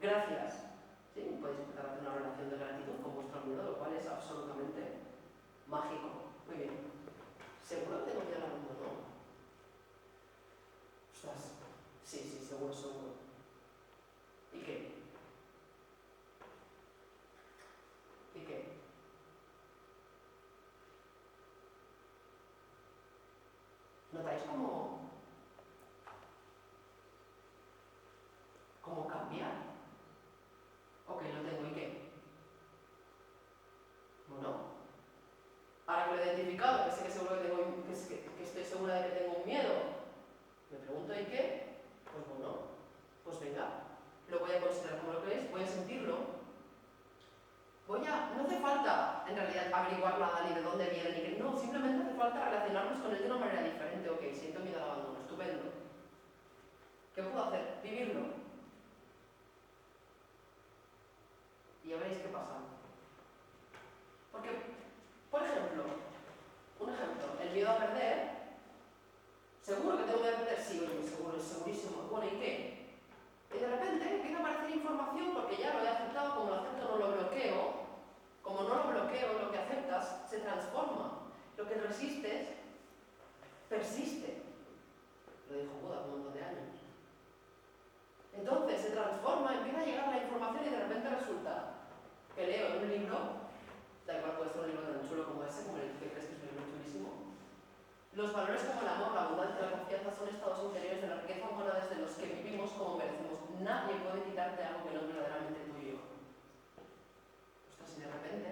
Gracias. Sí, podéis empezar a hacer una relación de gratitud con vuestro miedo, lo cual es absolutamente mágico. Muy bien. ¿Seguro que tengo miedo al abandono? Ostras, sí, seguro. ¿Y qué? ¿Y qué? ¿Notáis cómo cambia? Ok, lo tengo, ¿y qué? Bueno, ahora que lo he identificado, que sé que seguro que estoy segura de que tengo un miedo, me pregunto ¿y qué? Pues bueno, pues venga, lo voy a considerar como lo que es, voy a sentirlo. No hace falta en realidad averiguar nada ni de dónde viene ni qué, no, simplemente hace falta relacionarnos con él de una manera diferente. Ok, siento miedo al abandono, estupendo. ¿Qué puedo hacer? Vivirlo. Y ya veréis qué pasa. Porque, por ejemplo, el miedo a perder, ¿seguro que tengo miedo a perder? Sí, oye, seguro, segurísimo. Bueno, ¿y qué? Y de repente empieza a aparecer información porque ya lo he aceptado, como lo acepto no lo bloqueo. Como no lo bloqueo, lo que aceptas se transforma. Lo que resistes, persiste. Lo dijo Buda hace un montón de años. Entonces se transforma, empieza a llegar la información y de repente resulta que leo en un libro, da igual puede ser un libro tan chulo como ese, como el que crees que es un libro chulísimo. Los valores como el amor, la abundancia, la confianza son estados interiores de la riqueza humana desde los que vivimos como merecemos. Nadie puede quitarte algo que no es verdaderamente tuyo. Ostras, y de repente,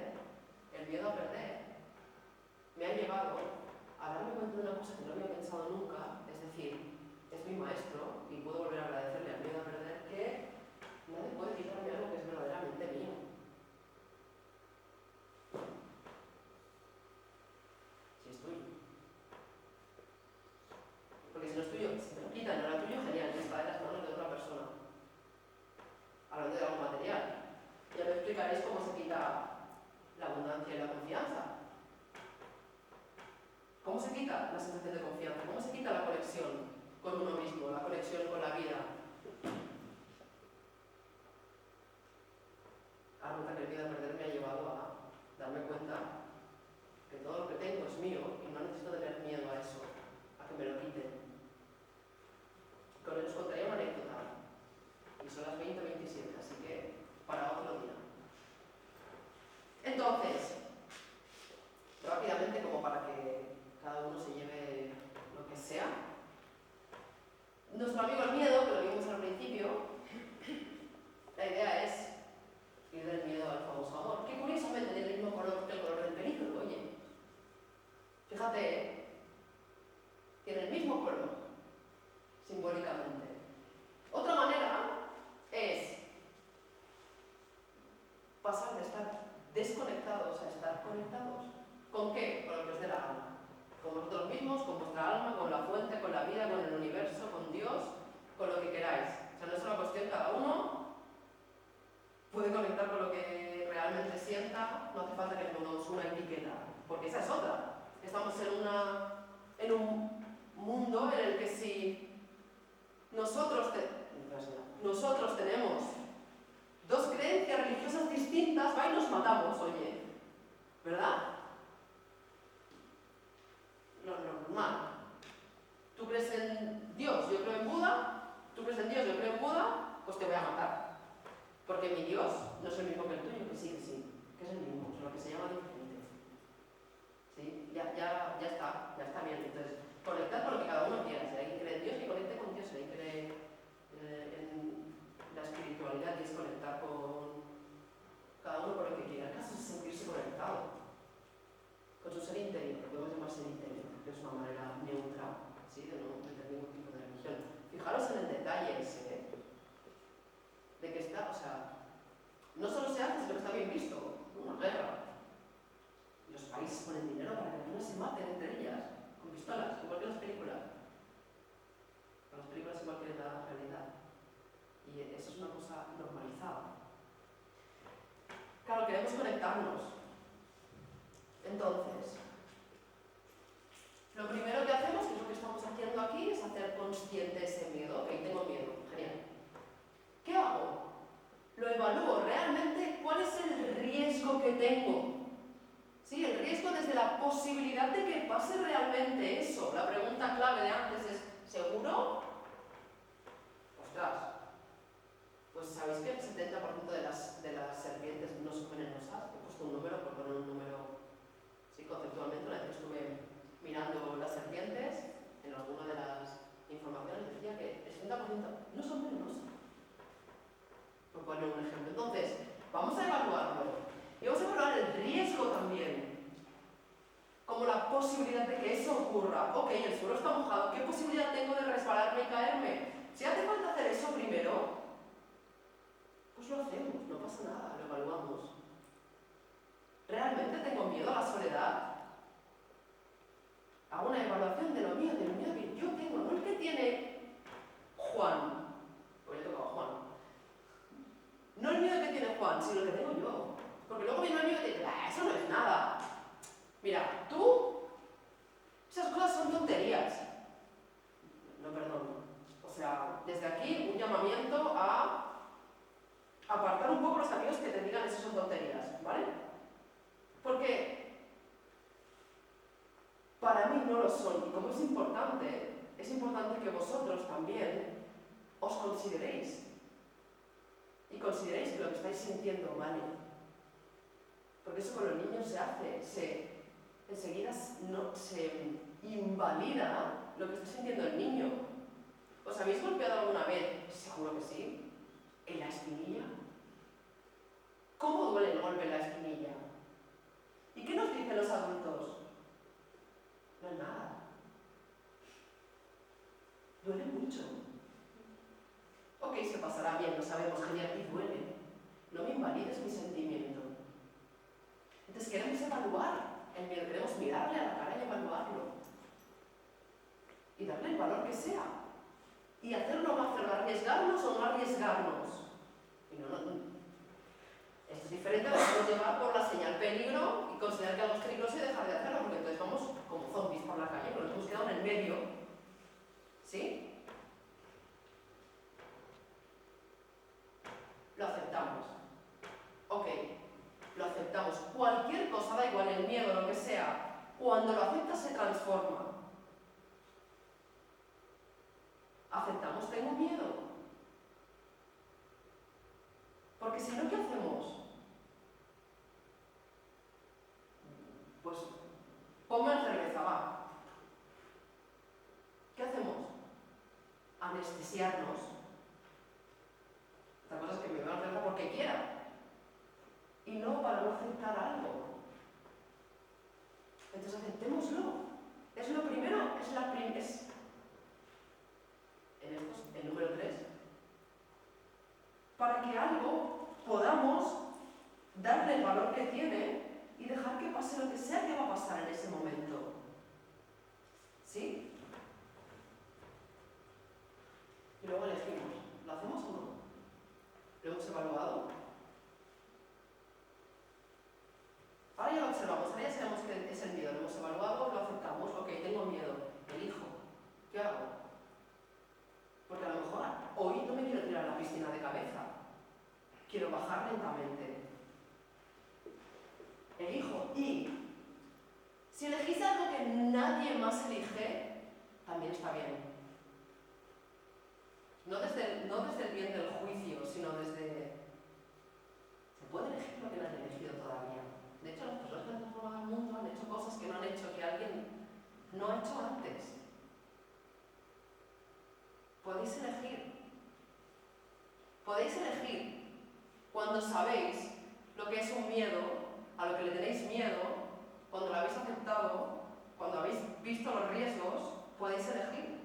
el miedo a perder me ha llevado a darme cuenta de una cosa que no había pensado nunca, es decir, es mi maestro y puedo volver a agradecerle al miedo a perder que nadie puede quitarme algo que es verdaderamente mío. explicaréis cómo se quita la abundancia y la confianza. ¿Cómo se quita la sensación de confianza? ¿Cómo se quita la conexión con uno mismo, la conexión con la vida? La ruta que el miedo a perder me ha llevado a darme cuenta que todo lo que tengo es mío y no necesito tener miedo a eso, a que me lo quiten. Os contaría una anécdota, y son las 20:27, así que para otro día. Entonces, rápidamente, como para que cada uno se lleve lo que sea, nuestro amigo el miedo, que lo vimos al principio, la idea es ir del miedo al famoso amor, que curiosamente tiene el mismo color que el color del peligro, oye. Fíjate, tiene el mismo color, simbólicamente. Otra manera es pasar de estar desconectados a estar conectados. ¿Con qué? Con lo que os dé la gana. Con vosotros mismos, con vuestra alma, con la fuente, con la vida, con el universo, con Dios, con lo que queráis. O sea, no es una cuestión, cada uno puede conectar con lo que realmente sienta, no hace falta que le pongamos una etiqueta, porque esa es otra. Estamos en un mundo en el que si nosotros tenemos dos creencias religiosas distintas, va y nos matamos, oye, ¿verdad? Lo normal. Tú crees en Dios, yo creo en Buda, tú crees en Dios, yo creo en Buda, pues te voy a matar. Porque mi Dios no es el mismo que el tuyo, que sí, que es el mismo, es lo que se llama diferente. ¿Sí? Ya está bien. Entonces, conectar con lo que cada uno quiera. Si alguien cree en Dios, que conecte con Dios. Si alguien cree en la espiritualidad, y es conectar con cada uno con lo que quiera. El caso es sentirse conectado con su ser interior, lo podemos llamar ser interior, que es una manera neutra, ¿sí? De no meter ningún tipo de religión. Fijaros en el detalle ese, de que está, o sea, no solo se hace, sino que está bien visto, una guerra. Los países ponen dinero para que las personas se maten entre ellas, con pistolas, igual que en las películas. En las películas igual que en la realidad. Y eso es una cosa normalizada. Claro, queremos conectarnos. Entonces, lo primero que hacemos, que es lo que estamos haciendo aquí, es hacer consciente ese miedo. Ok, tengo miedo, genial. ¿Qué hago? Lo evalúo realmente, ¿cuál es el riesgo que tengo? Sí, el riesgo desde la posibilidad de que pase realmente eso. La pregunta clave de antes es, ¿seguro? Ostras, pues sabéis que el 70% de las serpientes no son venenosas. He puesto un número por poner un número, sí, conceptualmente. Una vez que estuve mirando las serpientes, en alguna de las informaciones decía que el 70% no son venenosas. Por poner un ejemplo. Entonces, vamos a evaluarlo. Y vamos a evaluar el riesgo también. Como la posibilidad de que eso ocurra. Ok, el suelo está mojado. ¿Qué posibilidad tengo de resbalarme y caerme? Si hace falta hacer eso primero, pues lo hacemos, no pasa nada, lo evaluamos. ¿Realmente tengo miedo a la soledad? Hago una evaluación de lo mío, del miedo que yo tengo, no el que tiene Juan. Pues le toca a Juan. No el miedo que tiene Juan, sino el que tengo yo. Porque luego viene el miedo y te dice, eso no es nada. Mira, esas cosas son tonterías. No, perdón. O sea, desde aquí un llamamiento a apartar un poco los amigos que te digan eso son tonterías, ¿vale? Porque para mí no lo son. Y como es importante que vosotros también os consideréis. Y consideréis que lo que estáis sintiendo vale. Porque eso con los niños se hace, enseguida se invalida lo que está sintiendo el niño. ¿Os habéis golpeado alguna vez? Seguro que sí. ¿En la espinilla? ¿Cómo duele el golpe en la espinilla? ¿Y qué nos dicen los adultos? No es nada. Duele mucho. Ok, se pasará bien, lo sabemos, genial, y duele. No me invalides mi sentimiento. Entonces queremos evaluar el miedo, queremos mirarle a la cara y evaluarlo. Y darle el valor que sea. Y hacerlo o no hacerlo, arriesgarnos o no arriesgarnos. Y esto es diferente a dejarnos llevar por la señal peligro y considerar que algo es peligroso y dejar de hacerlo, porque entonces vamos como zombies por la calle, pero nos hemos quedado en el medio. ¿Sí? Lo aceptamos. Ok, lo aceptamos. Cualquier cosa, da igual, el miedo, lo que sea, cuando lo aceptas se transforma. Aceptamos, tengo miedo. Porque si no, ¿qué hacemos? Pues ponme cerveza, va. ¿Qué hacemos? Anestesiarnos. Otra cosa es que me beba la cerveza porque quiera. Y no para no aceptar algo. Entonces aceptémoslo. Es lo primero, es el número 3. Para que algo podamos darle el valor que tiene y dejar que pase lo que sea que va a pasar en ese momento. ¿Sí? Y luego elegimos, ¿lo hacemos o no? ¿Lo hemos evaluado? Ahora ya lo observamos, ahora ya sabemos que es el miedo, lo hemos evaluado, lo aceptamos, ok, tengo miedo, elijo, ¿qué hago? Porque a lo mejor hoy no me quiero tirar a la piscina de cabeza, quiero bajar lentamente. Elijo, y si elegís algo que nadie más elige, también está bien. No desde el bien del juicio, sino desde... Se puede elegir lo que no han elegido todavía. De hecho, las personas que han transformado el mundo han hecho cosas que no han hecho, que alguien no ha hecho antes. Podéis elegir. Podéis elegir cuando sabéis lo que es un miedo, a lo que le tenéis miedo, cuando lo habéis aceptado, cuando habéis visto los riesgos, podéis elegir.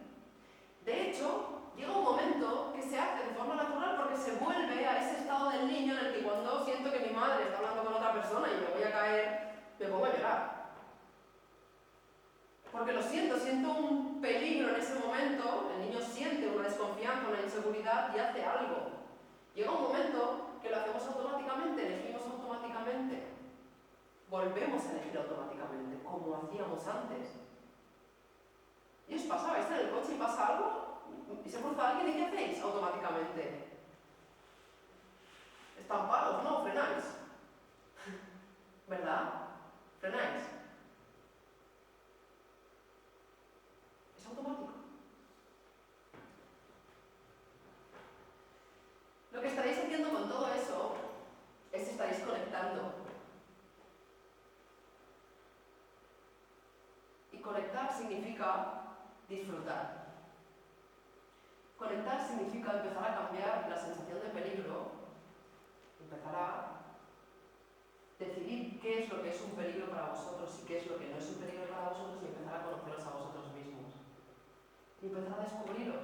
De hecho, llega un momento que se hace de forma natural porque se vuelve a ese estado del niño en el que cuando siento que mi madre está hablando con otra persona y me voy a caer, me pongo a llorar. Porque lo siento un peligro en ese momento, el niño siente una desconfianza, una inseguridad y hace algo. Llega un momento que lo hacemos automáticamente, elegimos automáticamente. Volvemos a elegir automáticamente, como hacíamos antes. ¿Y os pasa? ¿Vais en el coche y pasa algo? ¿Y se cruza alguien y qué hacéis automáticamente? Estamparos, ¿no? Frenáis. ¿Verdad? Frenáis. Es automático. Lo que estaréis haciendo con todo eso es estaréis conectando. Y conectar significa disfrutar. Conectar significa empezar a cambiar la sensación de peligro, empezar a decidir qué es lo que es un peligro para vosotros y qué es lo que no es un peligro para vosotros y empezar a conoceros a vosotros mismos. Y empezar a descubriros.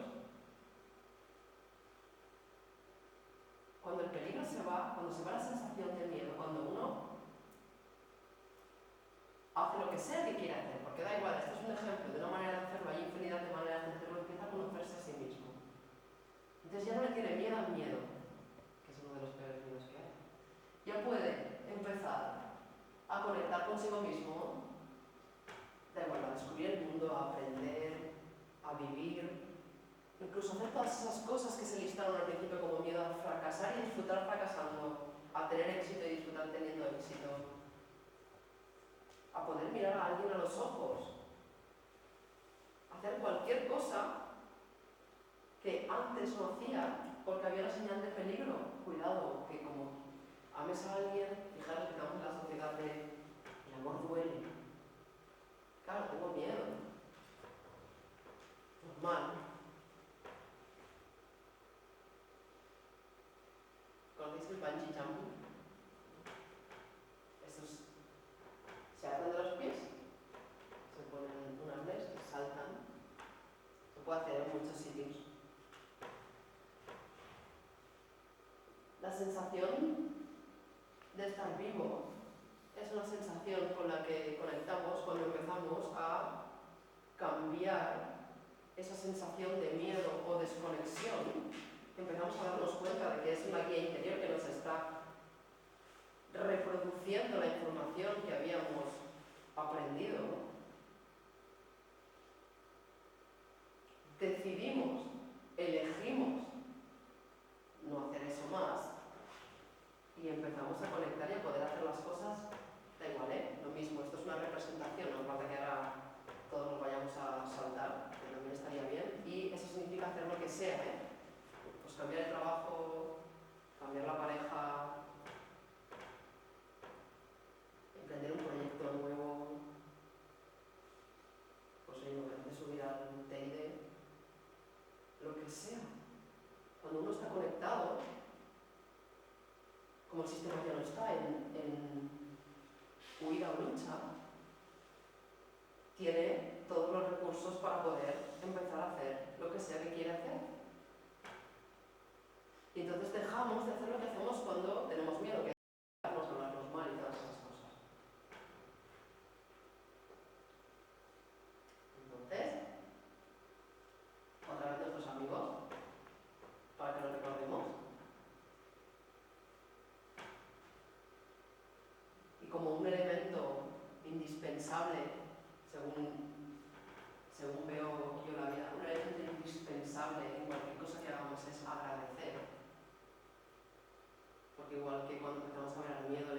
Cuando el peligro se va, cuando se va la sensación de miedo, cuando uno hace lo que sea que quiera hacer, porque da igual, esto es un ejemplo de una manera de hacerlo, hay infinidad de maneras de hacerlo, empieza a conocerse a sí mismo. Entonces ya no le tiene miedo al miedo, que es uno de los peores miedos que hay. Ya puede empezar a conectar consigo mismo, da igual, a descubrir el mundo, a aprender, a vivir, incluso hacer todas esas cosas que se listaron al principio como miedo a fracasar y disfrutar fracasando, a tener éxito y disfrutar teniendo éxito, a poder mirar a alguien a los ojos, hacer cualquier cosa que antes no hacía porque había una señal de peligro. Cuidado, que como ames a alguien, fijaros que estamos en la sociedad de el amor duele. Claro, tengo miedo. Normal. ¿Conocéis el bungee jumping? Estos se atan de los pies, se ponen un arnés y saltan. Se puede hacer en muchos sitios. La sensación de estar vivo es una sensación con la que conectamos cuando empezamos a cambiar esa sensación de miedo o desconexión. Empezamos a darnos cuenta de que es una guía interior que nos está reduciendo la información que habíamos aprendido, decidimos, elegimos no hacer eso más y empezamos a conectar y a poder hacer las cosas, da igual, lo mismo, esto es una representación, no falta que ahora todos nos vayamos a saltar, que también estaría bien, y eso significa hacer lo que sea, pues cambiar el trabajo, cambiar la pareja, emprender un proyecto nuevo, pues de subir al TID, lo que sea. Cuando uno está conectado, como el sistema ya no está en huida o lucha, tiene todos los recursos para poder empezar a hacer lo que sea que quiere hacer. Y entonces dejamos de hacer lo que hacemos cuando tenemos miedo, que es hablarnos mal y todas esas cosas. Entonces, otra vez nuestros amigos, para que lo recordemos. Y como un elemento indispensable, según veo yo la vida, un elemento indispensable en cualquier cosa que hagamos es agradecer. Porque igual que cuando empezamos a ver el miedo,